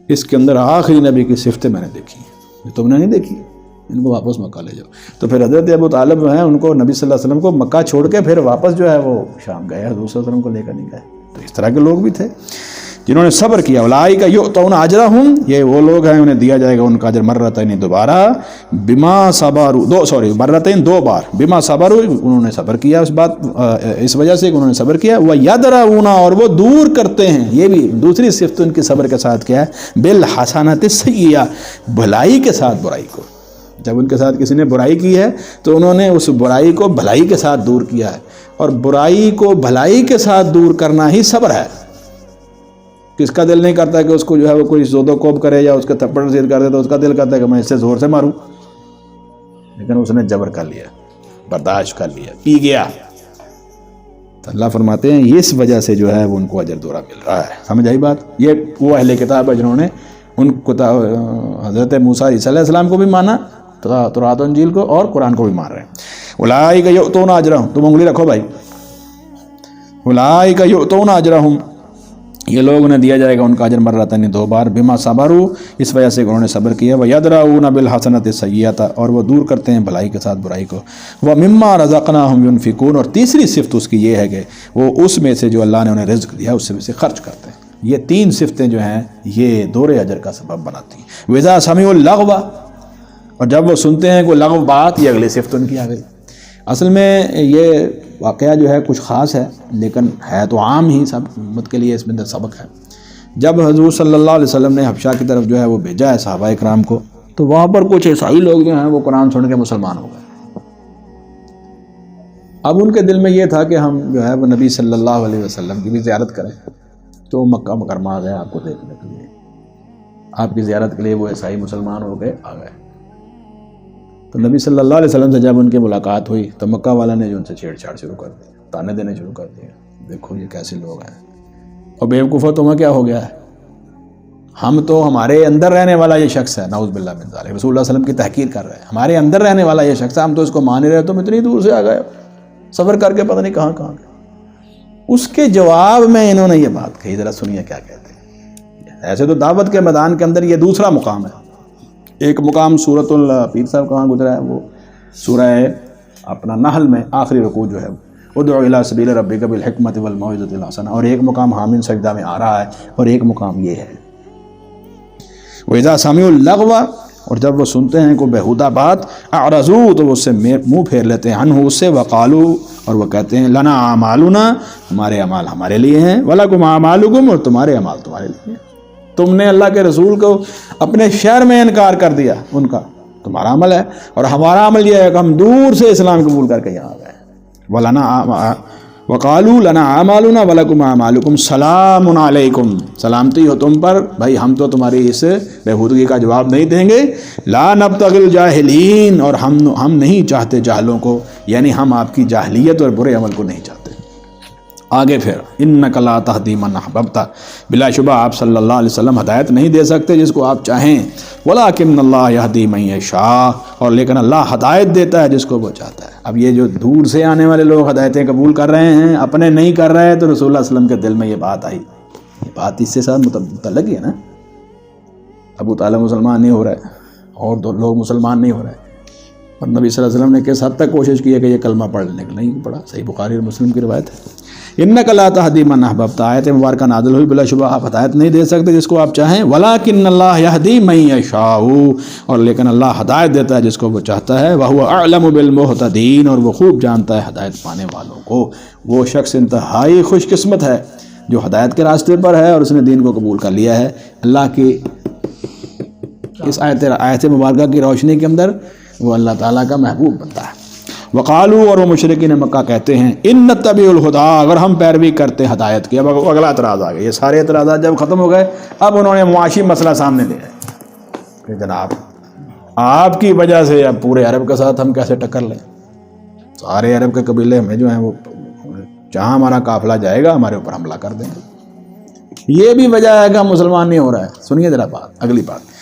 اس کے اندر آخری نبی کی صفتیں میں نے دیکھی، تم نے نہیں دیکھی، ان کو واپس مکہ لے جاؤ. تو پھر حضرت ابو طالب جو ہیں ان کو نبی صلی اللہ علیہ وسلم کو مکہ چھوڑ کے پھر واپس جو ہے وہ شام گئے، حضور صلی اللہ علیہ وسلم کو لے کر نہیں گئے. تو اس طرح کے لوگ بھی تھے جنہوں نے صبر کیا. اولئک یؤتون اجرہم، یہ وہ لوگ ہیں انہیں دیا جائے گا ان کا اجر مرتین 2 بار، بما صبروا مرتین 2 بار، بما صبروا انہوں نے صبر کیا، اس وجہ سے کہ انہوں نے صبر کیا. وَيَدْرَؤُونَ، اور وہ دور کرتے ہیں، یہ بھی دوسری صفت ان کے صبر کے ساتھ کیا ہے، بِالْحَسَنَةِ السَّيِّئَةِ، بھلائی کے ساتھ برائی کو. جب ان کے ساتھ کسی نے برائی کی ہے تو انہوں نے اس برائی کو بھلائی کے ساتھ دور کیا ہے، اور برائی کو بھلائی کے ساتھ دور کرنا ہی صبر ہے. کس کا دل نہیں کرتا کہ اس کو جو ہے وہ کوئی زود و کوب کرے یا اس کے تھپڑ رسید کر دے تو اس کا دل کرتا ہے کہ میں اس سے زور سے ماروں، لیکن اس نے جبر کر لیا، برداشت کر لیا، پی گیا. تو اللہ فرماتے ہیں اس وجہ سے جو ہے وہ ان کو اجر دورہ مل رہا ہے. سمجھ آئی بات؟ یہ وہ اہل کتاب ہے جنہوں نے ان حضرت موسیٰ عیسیٰ علیہ السلام کو بھی مانا، تورات و انجیل کو، اور قرآن کو بھی مان رہے ہیں. اولئک یؤتون اجرہم، تم انگلی رکھو بھائی. اولئک یؤتون اجرہم، یہ لوگ انہیں دیا جائے گا ان کا اجر مرتین 2 بار، بما صبروا، اس وجہ سے انہوں نے صبر کیا. وَيَدْرَؤُونَ بِالْحَسَنَةِ السَّيِّئَةَ، اور وہ دور کرتے ہیں بھلائی کے ساتھ برائی کو. وَمِمَّا رَزَقْنَاهُمْ يُنْفِقُونَ، اور تیسری صفت اس کی یہ ہے کہ وہ اس میں سے جو اللہ نے انہیں رزق دیا اس سے خرچ کرتے ہیں. یہ 3 صفتیں جو ہیں یہ دور اجر کا سبب بناتی ہیں. وَإِذَا سَمِعُوا اللَّغْوَ، اور جب وہ سنتے ہیں کوئی لغو بات، یہ اگلی صفت ان کی آ گئی. اصل میں یہ واقعہ جو ہے کچھ خاص ہے لیکن ہے تو عام ہی، سب امت کے لیے اس میں اندر سبق ہے. جب حضور صلی اللہ علیہ وسلم نے حبشہ کی طرف جو ہے وہ بھیجا ہے صحابہ اکرام کو، تو وہاں پر کچھ عیسائی لوگ جو ہیں وہ قرآن سن کے مسلمان ہو گئے. اب ان کے دل میں یہ تھا کہ ہم جو ہے وہ نبی صلی اللہ علیہ وسلم کی بھی زیارت کریں. تو مکہ مکرمہ آ گئے آپ کو دیکھنے کے لیے، آپ کی زیارت کے لیے وہ عیسائی مسلمان ہو گئے آ گئے. تو نبی صلی اللہ علیہ وسلم سے جب ان کی ملاقات ہوئی تو مکہ والا نے جو ان سے چھیڑ چھاڑ شروع کر دی، تانے دینے شروع کر دیا، دیکھو یہ کیسے لوگ ہیں، اور بیوقوفو تمہیں کیا ہو گیا ہے، ہم تو ہمارے اندر رہنے والا یہ شخص ہے، نعوذ باللہ من ذالک، رسول اللہ صلی اللہ علیہ وسلم کی تحقیر کر رہے ہیں، ہمارے اندر رہنے والا یہ شخص ہے، ہم تو اس کو مان ہی رہے، تم اتنی دور سے آ گئے سفر کر کے پتہ نہیں کہاں کہاں. اس کے جواب میں انہوں نے یہ بات کہی، ذرا سنیے کیا کہتے ہیں. ایسے تو دعوت کے میدان کے اندر یہ دوسرا مقام ہے. ایک مقام سورۃ الپیر صاحب کہاں گزرا ہے، وہ سورہ اپنا نحل میں آخری رکوع جو ہے، ادعو الی سبیل ربک بالحکمۃ والموعظۃ الحسنہ، اور ایک مقام حامین سجدہ میں آ رہا ہے، اور ایک مقام یہ ہے وَإِذَا سَمِعُوا اللَّغْوَ، اور جب وہ سنتے ہیں کوئی بیہودہ بات، اعرضوا، تو وہ اس سے منہ پھیر لیتے ہیں، عنہ، اس سے، وقالوا، اور وہ کہتے ہیں، لنا اعمالنا، ہمارے اعمال ہمارے لیے ہیں، ولکم اعمالکم، اور تمہارے اعمال تمہارے لیے ہیں. تم نے اللہ کے رسول کو اپنے شہر میں انکار کر دیا ان کا، تمہارا عمل ہے، اور ہمارا عمل یہ ہے کہ ہم دور سے اسلام قبول کر کے یہاں آ گئے. وقالوا لنا اعمالنا ولکم اعمالکم سلام علیکم، سلامتی ہو تم پر، بھائی ہم تو تمہاری اس بےہودگی کا جواب نہیں دیں گے، لا نبتغی الجاہلین، اور ہم نہیں چاہتے جاہلوں کو، یعنی ہم آپ کی جاہلیت اور برے عمل کو نہیں چاہتے۔ آگے پھر انک لا تہدی من احببت، بلا شبہ آپ صلی اللہ علیہ وسلم ہدایت نہیں دے سکتے جس کو آپ چاہیں، ولکن اللہ یہدی من یشاء، اور لیکن اللہ ہدایت دیتا ہے جس کو وہ چاہتا ہے۔ اب یہ جو دور سے آنے والے لوگ ہدایتیں قبول کر رہے ہیں، اپنے نہیں کر رہے، تو رسول اللہ علیہ وسلم کے دل میں یہ بات آئی، یہ بات اس سے ساتھ متعلق ہی ہے نا۔ ابو طالب مسلمان نہیں ہو رہا ہے اور دو لوگ مسلمان نہیں ہو رہے، اور نبی صلی اللہ علیہ وسلم نے کس حد تک کوشش کی ہے کہ یہ کلمہ پڑھ لینے کے، نہیں پڑھا۔ صحیح بخاری اور مسلم کی روایت ہے، انک لا تہدی من احببت، آیت مبارکہ نازل ہوئی، بلا شبہ آپ ہدایت نہیں دے سکتے جس کو آپ چاہیں، ولکن اللہ یہدی من یشاء، اور لیکن اللہ ہدایت دیتا ہے جس کو وہ چاہتا ہے، وہو اعلم بالمہتدین، اور وہ خوب جانتا ہے ہدایت پانے والوں کو۔ وہ شخص انتہائی خوش قسمت ہے جو ہدایت کے راستے پر ہے اور اس نے دین کو قبول کر لیا ہے۔ اللہ کی اس آیت مبارکہ کی روشنی کے اندر وہ اللہ تعالیٰ کا محبوب بنتا ہے۔ وقالو، اور وہ مشرکین مکہ کہتے ہیں، ان نتبع الہدی، اگر ہم پیروی کرتے ہدایت کی۔ اب اگلا اعتراض آ گیا، یہ سارے اعتراضات جب ختم ہو گئے، اب انہوں نے معاشی مسئلہ سامنے لیا کہ جناب آپ کی وجہ سے اب پورے عرب کے ساتھ ہم کیسے ٹکر لیں، سارے عرب کے قبیلے ہمیں جو ہیں وہ جہاں ہمارا قافلہ جائے گا ہمارے اوپر حملہ کر دیں گے، یہ بھی وجہ ہے کہ ہم مسلمان نہیں ہو رہا ہے۔ سنیے ذرا بات، اگلی بات،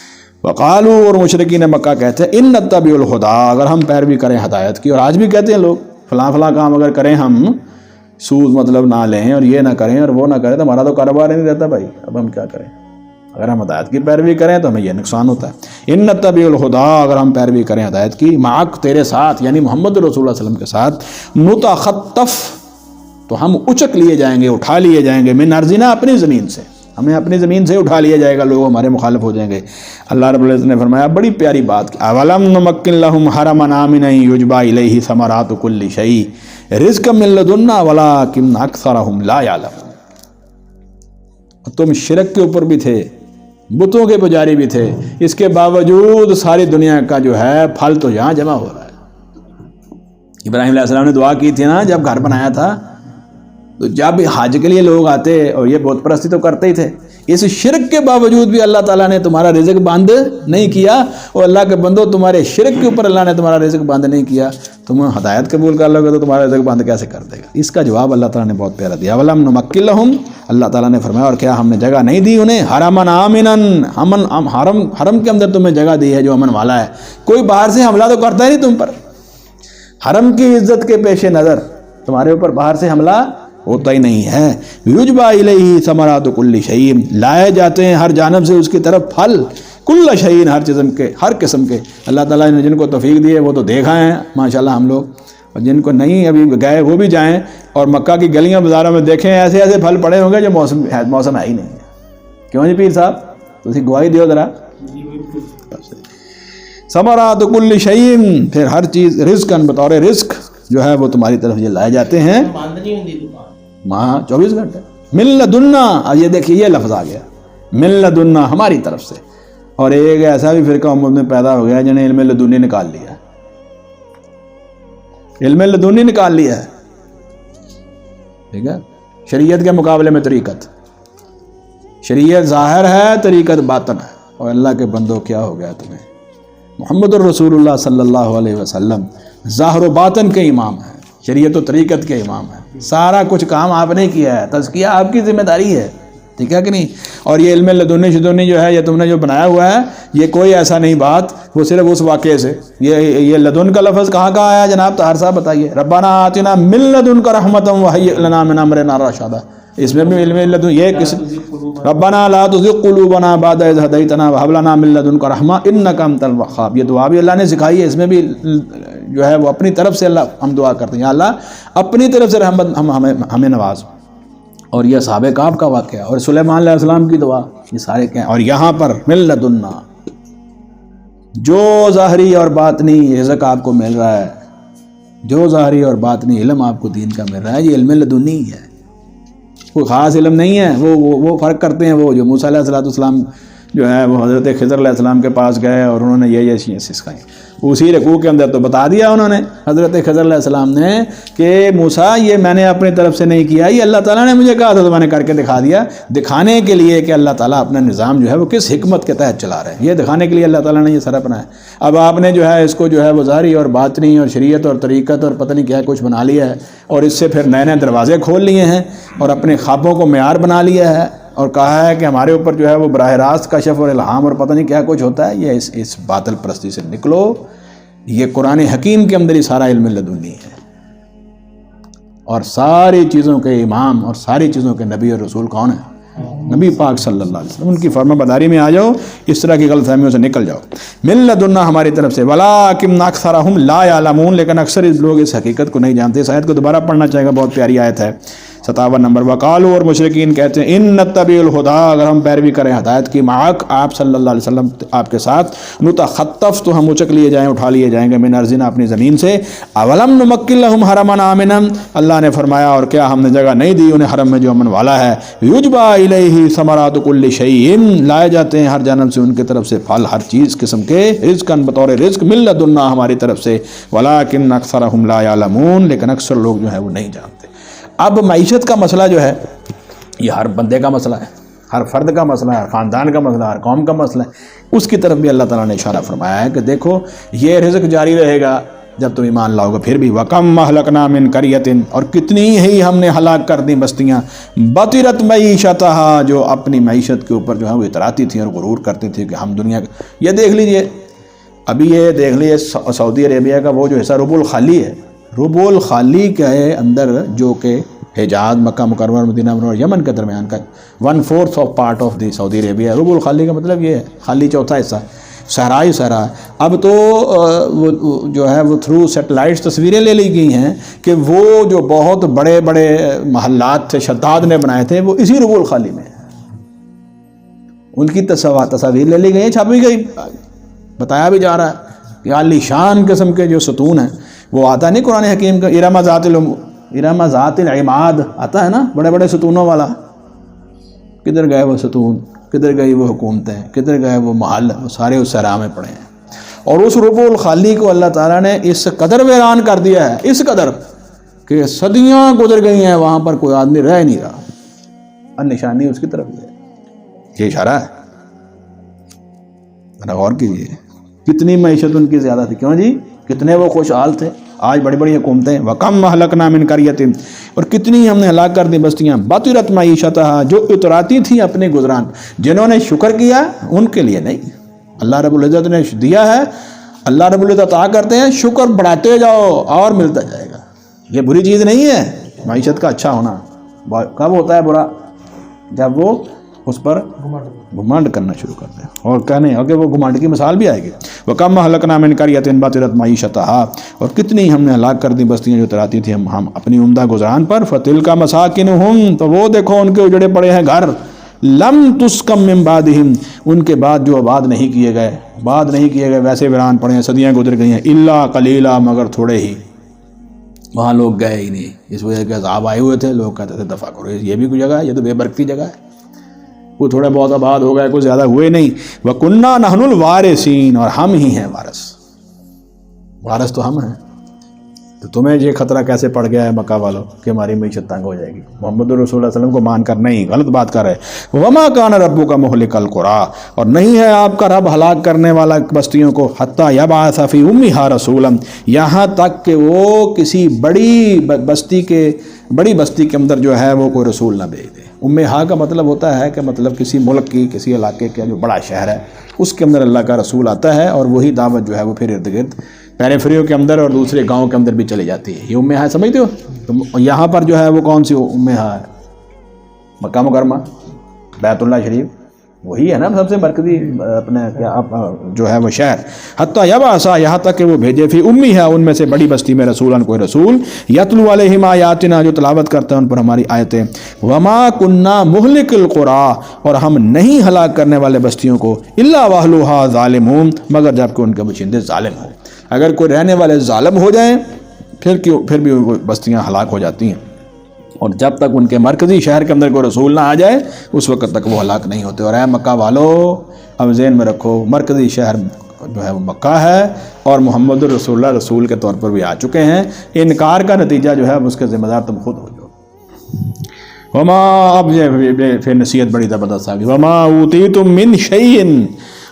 وقالو، اور مشرکین مکہ کہتے ہیں، ان نتبع الہدی، اگر ہم پیروی کریں ہدایت کی، اور آج بھی کہتے ہیں لوگ فلاں فلاں کام اگر کریں، ہم سود مطلب نہ لیں اور یہ نہ کریں اور وہ نہ کریں تو ہمارا تو کاروبار ہی نہیں رہتا بھائی، اب ہم کیا کریں؟ اگر ہم ہدایت کی پیروی کریں تو ہمیں یہ نقصان ہوتا ہے۔ ان نتبع الہدی، اگر ہم پیروی کریں ہدایت کی، معک، تیرے ساتھ، یعنی محمد رسول اللہ صلی اللہ علیہ وسلم کے ساتھ، نتخطف، تو ہم اچک لیے جائیں گے، اٹھا لیے جائیں گے، من ارضنا، اپنی زمین سے، ہمیں اپنی زمین سے اٹھا لیا جائے گا، لوگ ہمارے مخالف ہو جائیں گے۔ اللہ رب العزت نے فرمایا بڑی پیاری بات کہ اولم نمکن لہم حرما آمنا یجبی الیہ ثمرات کل شیء رزقا من لدنا ولکن اکثرہم لا یعلمون۔ تم شرک کے اوپر بھی تھے، بتوں کے پجاری بھی تھے، اس کے باوجود ساری دنیا کا جو ہے پھل تو یہاں جمع ہو رہا ہے۔ ابراہیم علیہ السلام نے دعا کی تھی نا جب گھر بنایا تھا، تو جب حج کے لیے لوگ آتے اور یہ بت پرستی تو کرتے ہی تھے، اس شرک کے باوجود بھی اللہ تعالیٰ نے تمہارا رزق بند نہیں کیا، اور اللہ کے بندو تمہارے شرک کے اوپر اللہ نے تمہارا رزق بند نہیں کیا، تم ہدایت قبول کر لو گے تو تمہارا رزق بند کیسے کر دے گا؟ اس کا جواب اللہ تعالیٰ نے بہت پیارا دیا، ولم نمکن لہم، اللہ تعالیٰ نے فرمایا اور کیا ہم نے جگہ نہیں دی انہیں، حرمن آمنا، حرم کے اندر تمہیں جگہ دی ہے جو امن والا ہے، کوئی باہر سے حملہ تو کرتا ہی نہیں تم پر، حرم کی عزت کے پیش نظر تمہارے اوپر باہر سے حملہ ہوتا ہی نہیں ہے۔ یجبی الیہ ثمرات کل شیء، لائے جاتے ہیں ہر جانب سے اس کی طرف پھل، کل شیء، ہر قسم کے۔ اللہ تعالیٰ نے جن کو توفیق دی ہے وہ تو دیکھا ہے ماشاءاللہ ہم لوگ، اور جن کو نہیں ابھی گئے وہ بھی جائیں اور مکہ کی گلیاں بازاروں میں دیکھیں، ایسے ایسے پھل پڑے ہوں گے جو موسم ہے ہی نہیں ہے۔ کیوں جی پیر صاحب، تسی گواہی دیو ذرا۔ ثمرات کل شیء، پھر ہر چیز، رزقاً، بطور رزق جو ہے وہ تمہاری طرف یہ لائے جاتے ہیں، ماں 24 گھنٹے، من لدنا، اب یہ دیکھیے یہ لفظ آ گیا، من لدنا، ہماری طرف سے۔ اور ایک ایسا بھی فرقہ امت میں پیدا ہو گیا جنہیں علم لدنی نکال لیا ہے، علم لدنی نکال لیا ہے، ٹھیک ہے، شریعت کے مقابلے میں طریقت، شریعت ظاہر ہے، طریقت باطن ہے۔ اور اللہ کے بندوں کیا ہو گیا تمہیں؟ محمد الرسول اللہ صلی اللہ علیہ وسلم ظاہر و باطن کے امام ہیں، شریعت و طریقت کے امام ہیں، سارا کچھ کام آپ نے کیا ہے، تزکیہ آپ کی ذمہ داری ہے، ٹھیک ہے کہ نہیں؟ اور یہ علم لدنی شدنی جو ہے یہ تم نے جو بنایا ہوا ہے، یہ کوئی ایسا نہیں بات، وہ صرف اس واقعے سے، یہ لدن کا لفظ کہاں کہاں آیا جناب طاہر صاحب بتائیے؟ ربنا آتنا من لدنک رحمتا وہیئ لنا من امرنا رشدا، اس میں بھی علم لدن، یہ کس ربنا لا تزغ قلوبنا بعد اذ ہدیتنا وہب لنا من لدنک رحمہ انک انت الوہاب، یہ دعا بھی اللہ نے سکھائی ہے، اس میں بھی جو ہے وہ اپنی طرف سے اللہ ہم دعا کرتے ہیں، یا اللہ اپنی طرف سے رحمت ہمیں نواز۔ اور یہ صحابہ کہف کا واقعہ اور سلیمان علیہ السلام کی دعا، یہ سارے کہیں، اور یہاں پر من لدنا، جو ظاہری اور باطنی رزق آپ کو مل رہا ہے، جو ظاہری اور باطنی علم آپ کو دین کا مل رہا ہے، یہ علم لدنی ہے، کوئی خاص علم نہیں ہے۔ وہ فرق کرتے ہیں، وہ جو موسیٰ علیہ السلام جو ہے وہ حضرت خضر علیہ السلام کے پاس گئے اور انہوں نے یہ چیزیں سکھائیں. اسی رکوع کے اندر تو بتا دیا انہوں نے حضرت خضر علیہ السلام نے کہ موسیٰ یہ میں نے اپنی طرف سے نہیں کیا، یہ اللہ تعالیٰ نے مجھے کہا تھا تو میں نے کر کے دکھا دیا، دکھانے کے لیے کہ اللہ تعالیٰ اپنا نظام جو ہے وہ کس حکمت کے تحت چلا رہے ہیں، یہ دکھانے کے لیے اللہ تعالیٰ نے یہ سارا بنایا. اب آپ نے جو ہے اس کو جو ہے وہ ظاہری اور باطنی اور شریعت اور طریقت اور پتہ نہیں کیا کچھ بنا لیا ہے، اور اس سے پھر نئے نئے دروازے کھول لیے ہیں اور اپنے خوابوں کو معیار بنا لیا ہے اور کہا ہے کہ ہمارے اوپر جو ہے وہ براہ راست کشف اور الہام اور پتہ نہیں کیا کچھ ہوتا ہے. یہ اس باطل پرستی سے نکلو. یہ قرآن حکیم کے اندر ہی سارا علم لدنی ہے، اور ساری چیزوں کے امام اور ساری چیزوں کے نبی اور رسول کون ہیں؟ نبی پاک صلی اللہ علیہ وسلم. ان کی فرما برداری میں آ جاؤ، اس طرح کی غلط فہمیوں سے نکل جاؤ. من لدنا ہماری طرف سے، وَلَٰكِنَّ أَكْثَرَهُمْ لَا يَعْلَمُونَ، لیکن اکثر لوگ اس حقیقت کو نہیں جانتے. اس آیت کو دوبارہ پڑھنا چاہے گا، بہت پیاری آیت ہے. 57 نمبر. وقالو، اور مشرکین کہتے ہیں، ان نتبع الہدا، اگر ہم پیروی کریں ہدایت کی، معک آپ صلی اللہ علیہ وسلم آپ کے ساتھ، نتخطف تو ہم اچک لیے جائیں، اٹھا لیے جائیں گے، من ارضنا اپنی زمین سے. اولم نمکن لہم حرما آمنا، اللہ نے فرمایا اور کیا ہم نے جگہ نہیں دی انہیں حرم میں جو امن والا ہے. یجبا الیہ ثمرات کل شیء، لائے جاتے ہیں ہر جانب سے ان کی طرف سے پھل ہر چیز قسم کے، رزقاً بطور رزق، من لدنا ہماری طرف سے. ولکن اکثرہم لا یعلمون، لیکن اکثر لوگ جو ہے وہ نہیں جانتے. اب معیشت کا مسئلہ جو ہے یہ ہر بندے کا مسئلہ ہے، ہر فرد کا مسئلہ ہے، ہر خاندان کا مسئلہ ہے، ہر قوم کا مسئلہ ہے. اس کی طرف بھی اللہ تعالیٰ نے اشارہ فرمایا ہے کہ دیکھو یہ رزق جاری رہے گا جب تم ایمان لاؤ گے. پھر بھی وَكَمْ أَهْلَكْنَا مِنْ قَرْيَةٍ، اور کتنی ہی ہم نے ہلاک کر دی بستیاں، بَطِرَتْ مَعِيشَتَهَا، جو اپنی معیشت کے اوپر جو ہے وہ اتراتی تھیں اور غرور کرتی تھی کہ ہم دنیا کا. یہ دیکھ لیجئے، ابھی یہ دیکھ لیجئے سعودی عربیہ کا وہ جو حصہ ربع الخالی ہے، ربع الخالی کے اندر جو کہ حجاز، مکہ مکرمہ، مدینہ منورہ، یمن کے درمیان کا 1/4 آف پارٹ آف دی سعودی عربیہ. ربع الخالی کا مطلب یہ ہے خالی چوتھا حصہ، صحرا ہی صحرا ہے. اب تو وہ جو ہے وہ تھرو سیٹلائٹس تصویریں لے لی گئی ہیں کہ وہ جو بہت بڑے بڑے محلات تھے شداد نے بنائے تھے وہ اسی ربع الخالی میں ہیں. ان کی تصاویر لے لی گئی ہیں، چھاپی گئی، بتایا بھی جا رہا ہے کہ عالی شان قسم کے جو ستون ہیں وہ آتا نہیں قرآن حکیم کا، ارم ذات العماد آتا ہے نا، بڑے بڑے ستونوں والا. کدھر گئے وہ ستون، کدھر گئی وہ حکومتیں، کدھر گئے وہ محل، وہ سارے اس صحرا میں پڑے ہیں. اور اس ربع الخالی کو اللہ تعالیٰ نے اس قدر ویران کر دیا ہے، اس قدر کہ صدیاں گزر گئی ہیں، وہاں پر کوئی آدمی رہ نہیں رہا. اور نشانی اس کی طرف ہے، یہ اشارہ ہے. غور کیجیے کتنی معیشت ان کی زیادہ تھی، کیوں جی، کتنے وہ خوشحال تھے. آج بڑی بڑی حکومتیں، وَكَمْ أَهْلَكْنَا مِنْ قَرْيَةٍ، اور کتنی ہم نے ہلاک کر دی بستیاں، بَطِرَتْ مَعِيشَتَهَا، جو اتراتی تھیں اپنے گزران. جنہوں نے شکر کیا ان کے لیے نہیں، اللہ رب العزت نے دیا ہے، اللہ رب العزت عطا کرتے ہیں، شکر بڑھاتے جاؤ اور ملتا جائے گا. یہ بری چیز نہیں ہے معیشت کا اچھا ہونا. کب ہوتا ہے برا؟ جب وہ اس پر گھمنڈ کرنا شروع کر دیں اور کہنے کہ وہ گھمنڈ کی مثال بھی آئے گی. وَكَمْ أَهْلَكْنَا مِنْ قَرْيَةٍ بَطِرَتْ مَعِيشَتَهَا، اور کتنی ہم نے ہلاک کر دی بستیاں جو اتراتی تھیں ہم اپنی عمدہ گزران پر. فَتِلْكَ مَسَاكِنُهُمْ، تو وہ دیکھو ان کے اجڑے پڑے ہیں گھر، لم تسکم من بعدہم، ان کے بعد جو آباد نہیں کیے گئے، ویسے ویران پڑے ہیں، صدیاں گزر گئی ہیں. الا قلیلا، مگر تھوڑے ہی، وہاں لوگ گئے ہی نہیں. اس وجہ کے عذاب آئے ہوئے تھے، لوگ کہتے تھے دفع کرو، یہ بھی کوئی جگہ ہے، یہ تو بے برکتی جگہ ہے. وہ تھوڑے بہت آباد ہو گئے، کوئی زیادہ ہوئے نہیں. وَكُنَّا نَحْنُ الْوَارِثِينَ، اور ہم ہی ہیں وارث تو ہم ہیں. تو تمہیں یہ خطرہ کیسے پڑ گیا ہے مکہ والوں کہ ہماری معیشت تنگ ہو جائے گی؟ محمد رسول اللہ صلی اللہ علیہ وسلم کو مان کر نہیں، غلط بات کر رہے. وَمَا كَانَ رَبُّكَ مُهْلِكَ الْقُرَىٰ، اور نہیں ہے آپ کا رب ہلاک کرنے والا بستیوں کو، حَتَّىٰ يَبْعَثَ فِي أُمِّهَا رَسُولًا، یہاں تک کہ وہ کسی بڑی بستی کے اندر جو ہے وہ کوئی رسول نہ بھیج دے. امہا کا مطلب ہوتا ہے کہ مطلب کسی ملک کی، کسی علاقے کا جو بڑا شہر ہے اس کے اندر اللہ کا رسول آتا ہے، اور وہی دعوت جو ہے وہ پھر ارد گرد پیریفریوں کے اندر اور دوسرے گاؤں کے اندر بھی چلی جاتی ہے. یہ امہا سمجھتے ہو؟ تو یہاں پر جو ہے وہ کون سی امہا ہے؟ مکہ مکرمہ، بیت اللہ شریف، وہی ہے نا سب سے مرکزی اپنے جو ہے وہ شہر. حتیٰ یبعث، یہاں تک کہ وہ بھیجے، فی امیہا، ان میں سے بڑی بستی میں، رسولاً کوئی رسول، یتلو علیہم آیاتنا، جو تلاوت کرتا ہے ان پر ہماری آیتیں. وما کننا مہلک القریٰ، اور ہم نہیں ہلاک کرنے والے بستیوں کو، الا واہلوہا ظالمون، مگر جب کہ ان کے باشندے ظالم ہوں. اگر کوئی رہنے والے ظالم ہو جائیں پھر بھی وہ بستیاں ہلاک ہو جاتی ہیں، اور جب تک ان کے مرکزی شہر کے اندر کوئی رسول نہ آ جائے اس وقت تک وہ ہلاک نہیں ہوتے. اور اے مکہ والو، اب ذہن میں رکھو مرکزی شہر جو ہے وہ مکہ ہے اور محمد رسول اللہ رسول کے طور پر بھی آ چکے ہیں. انکار کا نتیجہ جو ہے اس کے ذمہ دار تم خود ہو جاؤ. وما، اب یہ پھر نصیحت بڑی زبردست آ گئی. وما اوتیتم من شیء،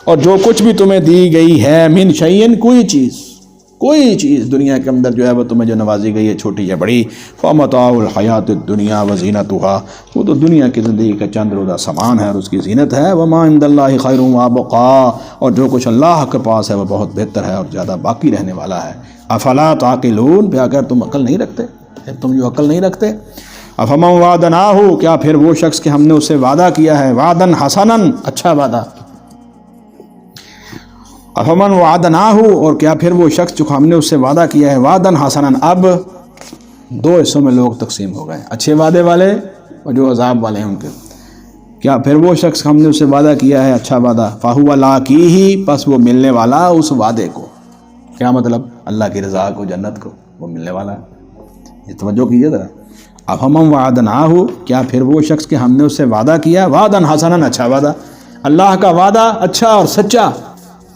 اور جو کچھ بھی تمہیں دی گئی ہے، من شیء کوئی چیز دنیا کے اندر جو ہے وہ تمہیں جو نوازی گئی ہے، چھوٹی یا بڑی، فمتاع الحیات الدنیا وزینتها، وہ تو دنیا کی زندگی کا چند روزہ سامان ہے اور اس کی زینت ہے. وما عند اللہ خیر وابقا، اور جو کچھ اللہ کے پاس ہے وہ بہت بہتر ہے اور زیادہ باقی رہنے والا ہے. افلا تعقلون، پھر اگر تم عقل نہیں رکھتے، تم جو عقل نہیں رکھتے. افمن وعدناہ، کیا پھر وہ شخص کہ ہم نے اس سے وعدہ کیا ہے، وعدن حسنا، اچھا وعدہ. افمن وعدناہ، اور کیا پھر وہ شخص جو ہم نے اس سے وعدہ کیا ہے، وعدن حسنا. اب دو حصوں میں لوگ تقسیم ہو گئے، اچھے وعدے والے اور جو عذاب والے ہیں ان کے. کیا پھر وہ شخص ہم نے اس سے وعدہ کیا ہے اچھا وعدہ، فہو لاقیہ، پس وہ ملنے والا اس وعدے کو. کیا مطلب؟ اللہ کی رضا کو، جنت کو، وہ ملنے والا ہے. یہ توجہ کیجیے ذرا. افمن وعدناہ، کیا پھر وہ شخص کہ ہم نے اس سے وعدہ کیا، وعدن حسنا، اچھا وعدہ، اللہ کا وعدہ اچھا اور سچا،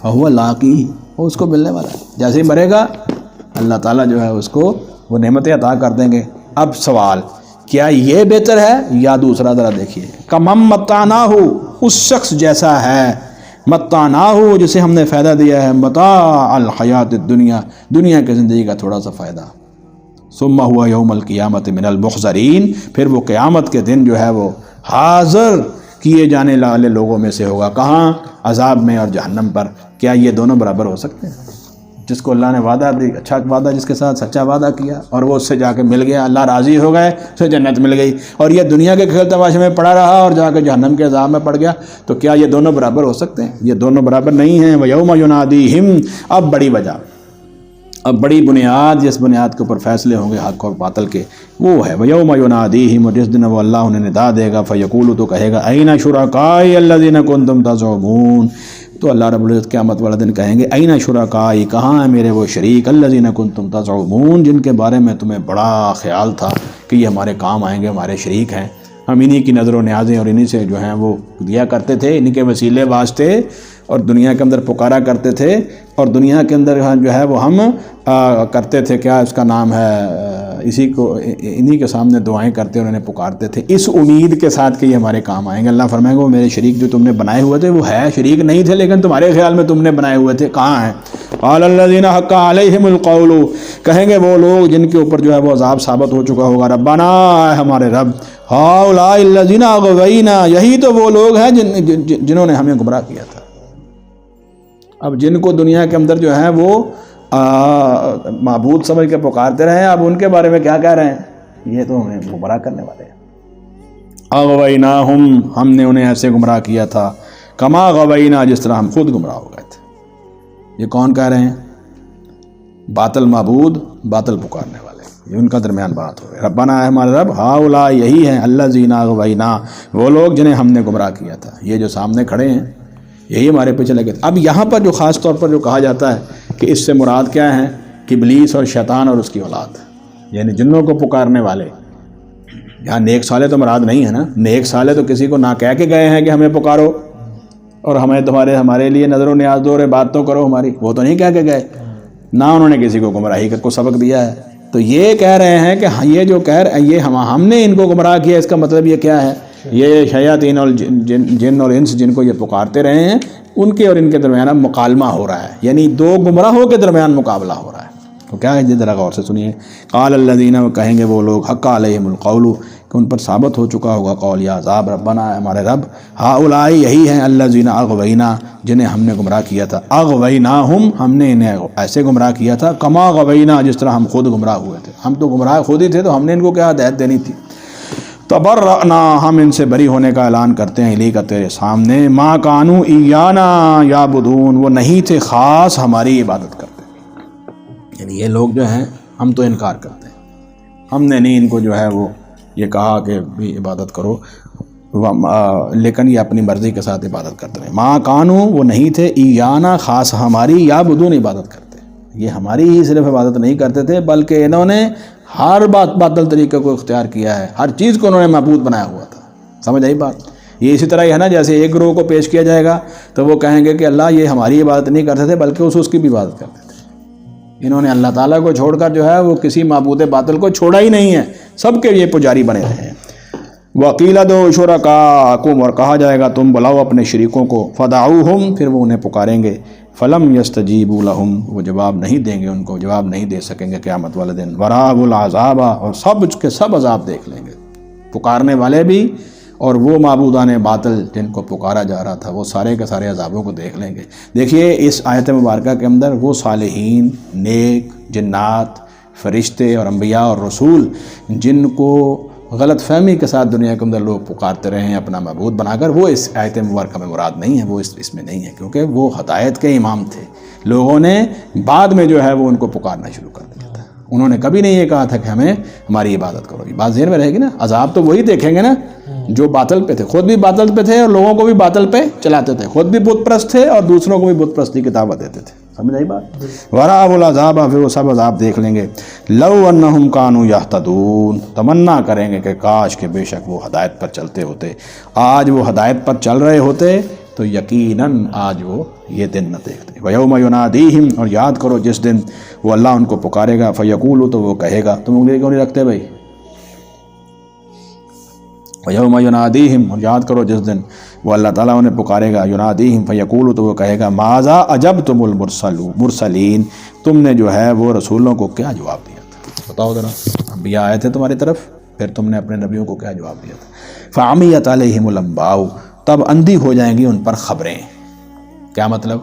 فہو لاقیہ، وہ اس کو ملنے والا ہے. جیسے ہی مرے گا اللہ تعالیٰ جو ہے اس کو وہ نعمتیں عطا کر دیں گے. اب سوال، کیا یہ بہتر ہے یا دوسرا؟ ذرا دیکھیے. کمم متعناہ، اس شخص جیسا ہے، متعناہ جسے ہم نے فائدہ دیا ہے، متاع الحیات الدنیا، دنیا کی زندگی کا تھوڑا سا فائدہ. ثم ہوا یوم القیامت من المحضرین، پھر وہ قیامت کے دن جو ہے وہ حاضر کیے جانے والے لوگوں میں سے ہوگا. کہاں؟ عذاب میں اور جہنم پر. کیا یہ دونوں برابر ہو سکتے ہیں؟ جس کو اللہ نے وعدہ دی، اچھا وعدہ جس کے ساتھ سچا وعدہ کیا اور وہ اس سے جا کے مل گیا، اللہ راضی ہو گئے، اسے جنت مل گئی، اور یہ دنیا کے کھیل تماشے میں پڑا رہا اور جا کے جہنم کے عذاب میں پڑ گیا، تو کیا یہ دونوں برابر ہو سکتے ہیں؟ یہ دونوں برابر نہیں ہیں. وَيَوْمَ يُنَادِيهِمْ، اب بڑی وجہ، اب بڑی بنیاد جس بنیاد کے اوپر فیصلے ہوں گے حق اور باطل کے، وہ ہے وَيَوْمَ يُنَادِيهِمْ، اور جس دن وہ اللہ انہیں ندا دے گا، فَيَقُولُ، تو کہے گا، أَيْنَ شُرَكَائِيَ الَّذِينَ كُنتُمْ تَزْعُمُونَ، تو اللہ رب العزت قیامت والا دن کہیں گے، أَيْنَ شُرَكَائِي، کہاں ہیں میرے وہ شریک، الَّذِينَ كُنتُمْ تَزْعُمُونَ، جن کے بارے میں تمہیں بڑا خیال تھا کہ یہ ہمارے کام آئیں گے، ہمارے شریک ہیں، ہم انہی کی نظر و نیازیں اور انہی سے جو ہیں وہ دیا کرتے تھے، انہی کے وسیلے واسطے، اور دنیا کے اندر پکارا کرتے تھے، اور دنیا کے اندر جو ہے وہ ہم کرتے تھے، کیا اس کا نام ہے، اسی کو انہی کے سامنے دعائیں کرتے اور انہیں پکارتے تھے اس امید کے ساتھ کہ یہ ہمارے کام آئیں گے. اللہ فرمائے گا وہ میرے شریک جو تم نے بنائے ہوئے تھے، وہ ہے شریک نہیں تھے لیکن تمہارے خیال میں تم نے بنائے ہوئے تھے، کہاں ہیں؟ قال الذین حق علیہم القول، کہیں گے وہ لوگ جن کے اوپر جو ہے وہ عذاب ثابت ہو چکا ہوگا، ربنا، ہمارے رب، ہؤلاء الذین اغوینا، یہی تو وہ لوگ ہیں جنہوں نے ہمیں گمراہ کیا تھا. اب جن کو دنیا کے اندر جو ہے وہ معبود سمجھ کے پکارتے رہے ہیں، اب ان کے بارے میں کیا کہہ رہے ہیں؟ یہ تو ہمیں گمراہ کرنے والے ہیں. اغویناہم، ہم نے انہیں ایسے گمراہ کیا تھا، کما غوینا، جس طرح ہم خود گمراہ ہو گئے تھے. یہ کون کہہ رہے ہیں؟ باطل معبود، باطل پکارنے والے، یہ ان کا درمیان بات ہو رہی ہے. ربنا، ہمارے رب، ہؤلاء، یہی ہیں، الذین اغوینا، وہ لوگ جنہیں ہم نے گمراہ کیا تھا. یہ جو سامنے کھڑے ہیں یہی ہمارے پیچھے لگے تھے. اب یہاں پر جو خاص طور پر جو کہا جاتا ہے کہ اس سے مراد کیا ہے، کہ ابلیس اور شیطان اور اس کی اولاد، یعنی جنوں کو پکارنے والے. یہاں نیک صالح تو مراد نہیں ہے نا، نیک صالح تو کسی کو نہ کہہ کے گئے ہیں کہ ہمیں پکارو اور ہمیں ہمارے لیے نظر و نیاز دو، بات تو کرو ہماری، وہ تو نہیں کہہ کے گئے، نہ انہوں نے کسی کو گمراہی کا کو سبق دیا ہے. تو یہ کہہ رہے ہیں کہ یہ جو یہ ہم نے ان کو گمراہ کیا، اس کا مطلب یہ کیا ہے، یہ شیاطین اور جن اور انس جن کو یہ پکارتے رہے ہیں، ان کے اور ان کے درمیان مکالمہ ہو رہا ہے، یعنی دو گمراہوں کے درمیان مقابلہ ہو رہا ہے. تو کیا ہے، ذرا غور سے سنیے. قال الذین، کہیں گے وہ لوگ، حق علیہم القول، کہ ان پر ثابت ہو چکا ہوگا قول یا عذاب، ربنا، ہمارے رب، ہؤلاء، یہی ہیں، الذین اغوینا، جنہیں ہم نے گمراہ کیا تھا، اغویناہم، ہم نے انہیں ایسے گمراہ کیا تھا، کما غوینا، جس طرح ہم خود گمراہ ہوئے تھے. ہم تو گمراہ خود ہی تھے، تو ہم نے ان کو کیا ہدایت دینی تھی. تبرأنا، ہم ان سے بری ہونے کا اعلان کرتے ہیں، الیک، تیرے سامنے، ما کانوا ایانا یعبدون، وہ نہیں تھے خاص ہماری عبادت کرتے. یعنی یہ لوگ جو ہیں ہم تو انکار کرتے ہیں، ہم نے نہیں ان کو جو ہے وہ یہ کہا کہ بھی عبادت کرو، لیکن یہ اپنی مرضی کے ساتھ عبادت کرتے رہے. ما کانوا، وہ نہیں تھے، ایانا، خاص ہماری، یعبدون، عبادت کرتے. یہ ہماری ہی صرف عبادت نہیں کرتے تھے بلکہ انہوں نے ہر باطل طریقے کو اختیار کیا ہے، ہر چیز کو انہوں نے معبود بنایا ہوا تھا. سمجھ آئی بات؟ یہ اسی طرح ہی ہے نا، جیسے ایک گروہ کو پیش کیا جائے گا تو وہ کہیں گے کہ اللہ یہ ہماری عبادت نہیں کرتے تھے بلکہ اس کی بھی عبادت کرتے تھے، انہوں نے اللہ تعالیٰ کو چھوڑ کر جو ہے وہ کسی معبود باطل کو چھوڑا ہی نہیں ہے، سب کے یہ پجاری بنے رہے ہیں۔ وَقِيلَ ادْعُوا شُرَكَاءَكُمْ، اور کہا جائے گا تم بلاؤ اپنے شریکوں کو، فَدَعُوهُمْ، پھر وہ انہیں پکاریں گے، فَلَمْ يَسْتَجِيبُوا لَهُمْ، وہ جواب نہیں دیں گے، ان کو جواب نہیں دے سکیں گے قیامت والے دن، وَرَأَوُا الْعَذَابَ، اور سب کے سب عذاب دیکھ لیں گے، پکارنے والے بھی اور وہ معبودان باطل جن کو پکارا جا رہا تھا وہ سارے کے سارے عذابوں کو دیکھ لیں گے۔ دیکھیے اس آیت مبارکہ کے اندر وہ صالحین، نیک، جنات، فرشتے اور انبیاء اور رسول جن کو غلط فہمی کے ساتھ دنیا کے اندر لوگ پکارتے رہے ہیں اپنا معبود بنا کر، وہ اس آیت مبارکہ میں مراد نہیں ہے، وہ اس میں نہیں ہے، کیونکہ وہ ہدایت کے امام تھے، لوگوں نے بعد میں جو ہے وہ ان کو پکارنا شروع کر دیا تھا، انہوں نے کبھی نہیں یہ کہا تھا کہ ہمیں ہماری عبادت کرو۔ یہ بات ذہن میں رہے گی نا، عذاب تو وہی دیکھیں گے نا جو باطل پہ تھے، خود بھی باطل پہ تھے اور لوگوں کو بھی باطل پہ چلاتے تھے، خود بھی بت پرست تھے اور دوسروں کو بھی بت پرستی کی دعوت دیتے تھے، سمجھ آئی بات؟ وَرَأَوُا الْعَذَابَ، پھر وہ سب عذاب دیکھ لیں گے، لَوْ أَنَّهُمْ كَانُوا يَهْتَدُونَ، تمنا کریں گے کہ کاش کہ بے شک وہ ہدایت پر چلتے ہوتے، آج وہ ہدایت پر چل رہے ہوتے تو یقیناً آج وہ یہ دن نہ دیکھتے۔ وَيَوْمَ يُنَادِيهِمْ، اور یاد کرو جس دن وہ اللہ ان کو پکارے گا، فَيَقُولُ، تو وہ کہے گا، تم انگلی کیوں نہیں رکھتے بھائی؟ وَيَوْمَ يُنَادِيهِمْ، اور یاد کرو جس دن وہ اللہ تعالیٰ انہیں پکارے گا، يُنَادِيهِمْ فَيَقُولُ، تو وہ کہے گا، مَاذَا أَجَبْتُمُ الْمُرْسَلِينَ، تم نے جو ہے وہ رسولوں کو کیا جواب دیا تھا؟ بتاؤ ذرا، انبیاء آئے تھے تمہاری طرف، پھر تم نے اپنے نبیوں کو کیا جواب دیا تھا؟ فَعَمِيَتْ عَلَيْهِمُ الْأَنْبَاءُ، تب اندھی ہو جائیں گی ان پر خبریں۔ کیا مطلب؟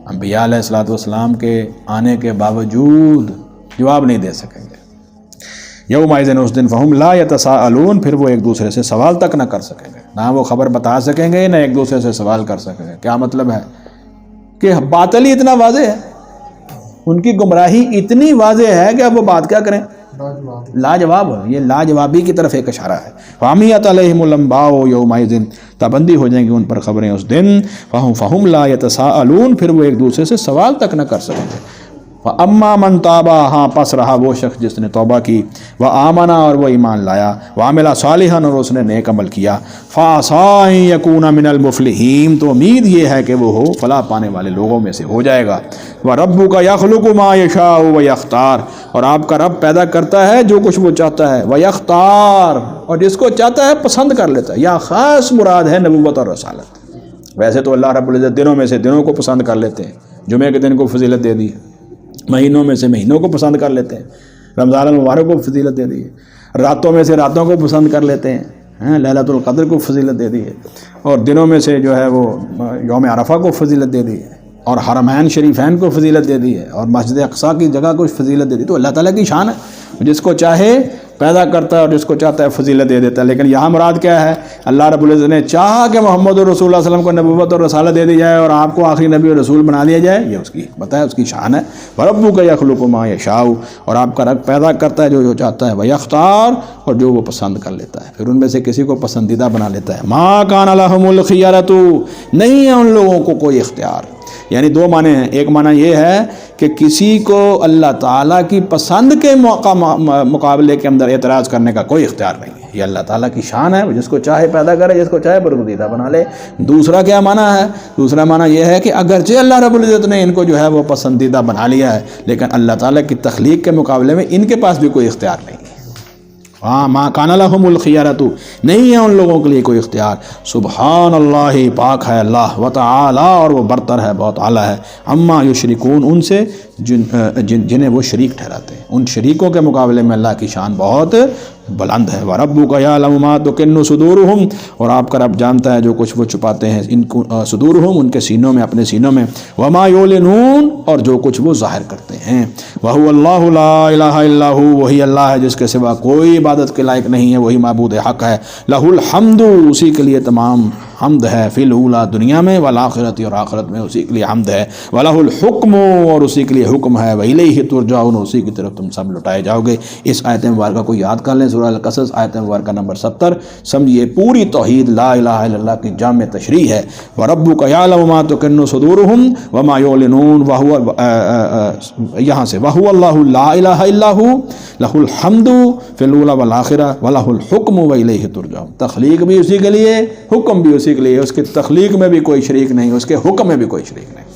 انبیاء علیہ السلام کے آنے کے باوجود جواب نہیں دے سکیں گے۔ یومئذ، اس دن، فہم لا یتساءلون، پھر وہ ایک دوسرے سے سوال تک نہ کر سکیں گے، نہ وہ خبر بتا سکیں گے نہ ایک دوسرے سے سوال کر سکیں گے۔ کیا مطلب ہے؟ کہ باطل ہی اتنا واضح ہے، ان کی گمراہی اتنی واضح ہے کہ اب وہ بات کیا کریں؟ لاجواب، یہ لاجوابی کی طرف ایک اشارہ ہے۔ فَعَمِيَتْ عَلَيْهِمُ الْأَنْبَاءُ يَوْمَئِذٍ، تابندی ہو جائیں گی ان پر خبریں اس دن، فَهُمْ لَا يَتَسَاءَلُونَ، پھر وہ ایک دوسرے سے سوال تک نہ کر سکیں گے۔ وَأَمَّا مَنْ تَابَ، ہاں پس رہا وہ شخص جس نے توبہ کی، وَآمَنَ، اور وہ ایمان لایا، وَعَمِلَ صَالِحًا، اور اس نے نیک عمل کیا، فَعَسَىٰ أَن يَكُونَ مِنَ الْمُفْلِحِينَ، تو امید یہ ہے کہ وہ ہو فلاح پانے والے لوگوں میں سے ہو جائے گا۔ وَرَبُّكَ يَخْلُقُ مَا يَشَاءُ وَيَخْتَارُ، اور آپ کا رب پیدا کرتا ہے جو کچھ وہ چاہتا ہے، وَيَخْتَارُ، اور جس کو چاہتا ہے پسند کر لیتا ہے، یا خاص مراد ہے نبوت اور رسالت۔ ویسے تو اللہ رب العزت دنوں میں سے دنوں کو پسند کر لیتے ہیں، جمعے کے دن کو فضیلت دے دی، مہینوں میں سے مہینوں کو پسند کر لیتے ہیں، رمضان المبارک کو فضیلت دے دی ہے، راتوں میں سے راتوں کو پسند کر لیتے ہیں، لیلۃ القدر کو فضیلت دے دی ہے، اور دنوں میں سے جو ہے وہ یوم عرفہ کو فضیلت دے دی ہے، اور حرمین شریفین کو فضیلت دے دی ہے، اور مسجد اقصیٰ کی جگہ کو فضیلت دے دی۔ تو اللہ تعالیٰ کی شان ہے، جس کو چاہے پیدا کرتا ہے اور جس کو چاہتا ہے فضیلت دے دیتا ہے۔ لیکن یہاں مراد کیا ہے؟ اللہ رب العزت نے چاہا کہ محمد رسول اللہ صلی اللہ علیہ وسلم کو نبوت اور رسالت دے دی جائے اور آپ کو آخری نبی اور رسول بنا دیا جائے، یہ اس کی بتایا، اس کی شان ہے۔ وَرَبُّكَ يَخْلُقُ مَا يَشَاءُ، اور آپ کا رب پیدا کرتا ہے جو چاہتا ہے، وَيَخْتَارُ، اور جو وہ پسند کر لیتا ہے، پھر ان میں سے کسی کو پسندیدہ بنا لیتا ہے۔ مَا كَانَ لَهُمُ الْخِيَرَةُ، نہیں ہے ان لوگوں کو کوئی اختیار۔ یعنی دو معنی ہیں، ایک معنی یہ ہے کہ کسی کو اللہ تعالیٰ کی پسند کے مقابلے کے اندر اعتراض کرنے کا کوئی اختیار نہیں ہے، یہ اللہ تعالیٰ کی شان ہے، جس کو چاہے پیدا کرے، جس کو چاہے برگزیدہ بنا لے۔ دوسرا کیا معنی ہے؟ دوسرا معنی یہ ہے کہ اگرچہ اللہ رب العزت نے ان کو جو ہے وہ پسندیدہ بنا لیا ہے، لیکن اللہ تعالیٰ کی تخلیق کے مقابلے میں ان کے پاس بھی کوئی اختیار نہیں ہے۔ ہاں، ما کان لہم الخیارۃ، نہیں ہے ان لوگوں کے لیے کوئی اختیار۔ سبحان اللہ، پاک ہے اللہ، وتعالی، اور وہ برتر ہے، بہت اعلیٰ ہے، عما یشرکون، ان سے جنہیں وہ شریک ٹھہراتے ہیں، ان شریکوں کے مقابلے میں اللہ کی شان بہت بلند ہے۔ وَرَبُّكَ يَعْلَمُ مَا تُكِنُّ صُدُورُهُمْ، اور آپ کا رب جانتا ہے جو کچھ وہ چھپاتے ہیں، ان کو صدورہم، ان کے سینوں میں، اپنے سینوں میں، وَمَا يُعْلِنُونَ، اور جو کچھ وہ ظاہر کرتے ہیں۔ وَهُوَ اللَّهُ لَا إِلَٰهَ إِلَّا هُوَ، وہی اللہ ہے جس کے سوا کوئی عبادت کے لائق نہیں ہے، وہی معبود حق ہے۔ لَهُ الْحَمْدُ، اسی کے لیے تمام حمد ہے فی الاولی دنیا میں والآخرت اور آخرت میں اسی کے لیے حمد ہے، وَلَهُ الْحُكْمُ اور اسی کے لیے حکم ہے، وَإِلَيْهِ تُرْجَعُونَ اسی کی طرف تم سب لوٹائے جاؤ گے۔ اس آیت مبارکہ کو یاد کر لیں، سورہ القصص آیت مبارکہ نمبر 70، سمجھیے پوری توحید لا الہ الا اللہ کی جامع تشریح ہے۔ وَرَبُّكَ يَعْلَمُ مَا تُكِنُّ صُدُورُهُمْ وَمَا يُعْلِنُونَ یہاں سے وَهُوَ اللَّهُ لَا إِلَٰهَ إِلَّا هُوَ لَهُ الْحَمْدُ فِي الْأُولَىٰ وَالْآخِرَةِ وَلَهُ الْحُكْمُ وَإِلَيْهِ تُرْجَعُونَ۔ تخلیق بھی اسی کے لیے، حکم بھی اسی کے لیے، اس کے تخلیق میں بھی کوئی شریک نہیں، اس کے حکم میں بھی کوئی شریک نہیں،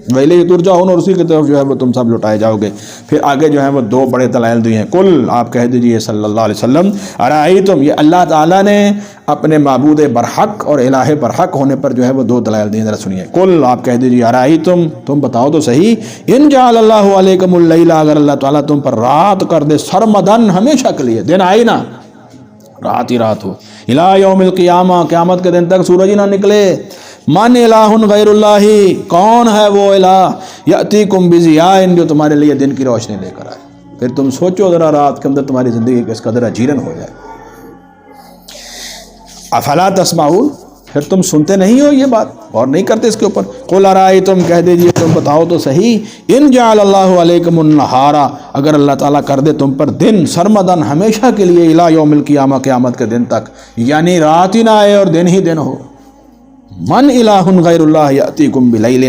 وَإِلَيْهِ تُرْجَعُونَ اور اسی کی طرف جو ہے وہ تم سب لٹائے جاؤ گے۔ پھر آگے جو ہے وہ دو بڑے دلائل دیے ہیں، کل آپ کہہ دیجئے صلی اللہ علیہ وسلم، ارائیتم یہ اللہ تعالیٰ نے اپنے معبود برحق اور الہ برحق ہونے پر جو ہے وہ دو دلائل دیے، ذرا سنیے۔ کل آپ کہہ دیجئے ارائیتم تم بتاؤ تو صحیح، ان جعل اللہ علیکم اللیل اگر اللہ تعالیٰ تم پر رات کر دے سرمدن ہمیشہ کے لیے، دن آئی نا رات ہی رات ہو، الہ یوم القیامہ قیامت کے دن تک سورج ہی نہ نکلے، من الہ غیر اللہ کون ہے وہ الہ یاتیکم بضیاء جو تمہارے لیے دن کی روشنی لے کر آئے۔ پھر تم سوچو ذرا رات کے اندر تمہاری زندگی کس قدر اجیرن ہو جائے۔ افلا تسمعون پھر تم سنتے نہیں ہو یہ بات، اور نہیں کرتے اس کے اوپر۔ قل ارائیتم کہہ دیجئے تم بتاؤ تو صحیح، ان جعل اللہ علیکم النہار اگر اللہ تعالیٰ کر دے تم پر دن سرمدن ہمیشہ کے لیے، الی یوم القیامہ قیامت کے دن تک، یعنی رات ہی نہ آئے اور دن ہی دن ہو، من الہ غیر اللہ یاتیکم بلیل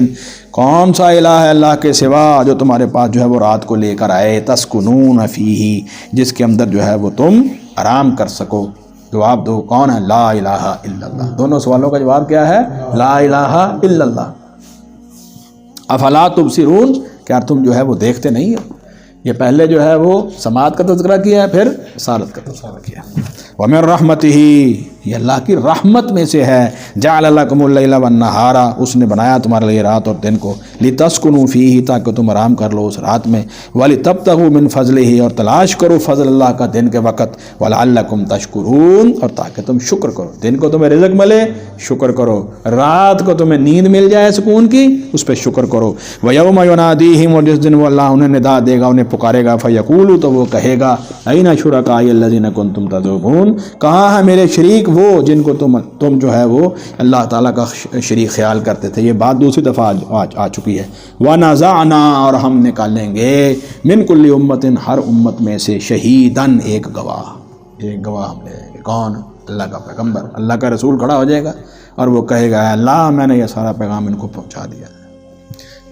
کون سا الہ ہے اللہ کے سوا جو تمہارے پاس جو ہے وہ رات کو لے کر آئے، تسکنون فیہ جس کے اندر جو ہے وہ تم آرام کر سکو۔ جواب دو کون ہے؟ لا الہ الا اللہ۔ دونوں سوالوں کا جواب کیا ہے؟ لا الہ الا اللہ۔ افلا تبصرون کیا تم جو ہے وہ دیکھتے نہیں ہو؟ یہ پہلے جو ہے وہ سماعت کا تذکرہ کیا ہے، پھر بصارت کا تذکرہ کیا ہے۔ وَمِن رَحْمَتِهِ یہ اللہ کی رحمت میں سے ہے، جعل لکم اللیل والنہار اس نے بنایا تمہارے لیے رات اور دن کو، لتسکنوا فیہ تاکہ تم آرام کر لو اس رات میں، ولتبتغوا من فضلہ اور تلاش کرو فضل اللہ کا دن کے وقت، ولعلکم تشکرون اور تاکہ تم شکر کرو، دن کو تمہیں رزق ملے شکر کرو، رات کو تمہیں نیند مل جائے سکون کی اس پہ شکر کرو۔ وَيَوْمَ يُنَادِيهِمْ اور جس دن وہ اللہ انہیں ندا دے گا انہیں پکارے گا، فَيَقُولُ تو وہ کہے گا أَيْنَ شُرَكَائِيَ الَّذِينَ كُنتُمْ تَزْعُمُونَ کہاں ہے میرے شریک وہ جن کو تم جو ہے وہ اللہ تعالیٰ کا شریک خیال کرتے تھے۔ یہ بات دوسری دفعہ آ چکی ہے۔ وَنَزَعْنَا اور ہم نکالیں گے مِن كُلِّ أُمَّةٍ ہر امت میں سے شہیداً ایک گواہ، ایک گواہ ہم لے گے، کون؟ اللہ کا پیغمبر، اللہ کا رسول کھڑا ہو جائے گا اور وہ کہے گا اللہ میں نے یہ سارا پیغام ان کو پہنچا دیا ہے۔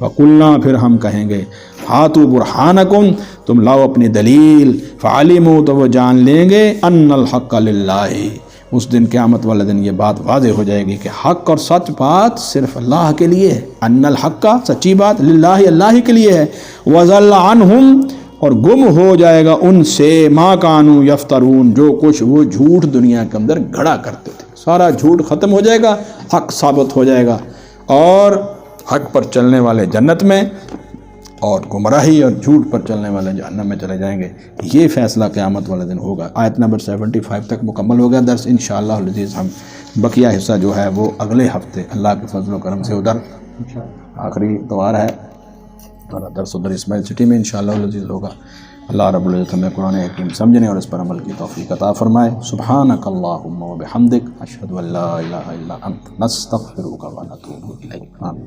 وَقُلْنَا پھر ہم کہیں گے ہاتوا برہانکم تم لاؤ اپنی دلیل، فعلموا تو وہ جان لیں گے ان الحق للہ اس دن قیامت والے دن یہ بات واضح ہو جائے گی کہ حق اور سچ بات صرف اللہ کے لیے ہے، ان الحق سچی بات للہ اللہ ہی کے لیے ہے، وضل عنہم اور گم ہو جائے گا ان سے ما کانوا یفترون جو کچھ وہ جھوٹ دنیا کے اندر گھڑا کرتے تھے، سارا جھوٹ ختم ہو جائے گا، حق ثابت ہو جائے گا اور حق پر چلنے والے جنت میں اور گمراہی اور جھوٹ پر چلنے والے جہنم میں چلے جائیں گے۔ یہ فیصلہ قیامت والے دن ہوگا۔ آیت نمبر 75 تک مکمل ہو گیا درس، انشاءاللہ العزیز ہم بقیہ حصہ جو ہے وہ اگلے ہفتے اللہ کے فضل و کرم سے ادھر آخری اتوار ہے اور درس ادھر اسماعیل سٹی میں انشاءاللہ العزیز ہوگا۔ اللہ رب العزت ہمیں قرآن حکیم سمجھنے اور اس پر عمل کی توفیق عطا فرمائے۔ سبحانک اللہم و بحمدک اشہد ان لا الہ الا انت نستغفرک و نتوب الیک۔ آمین۔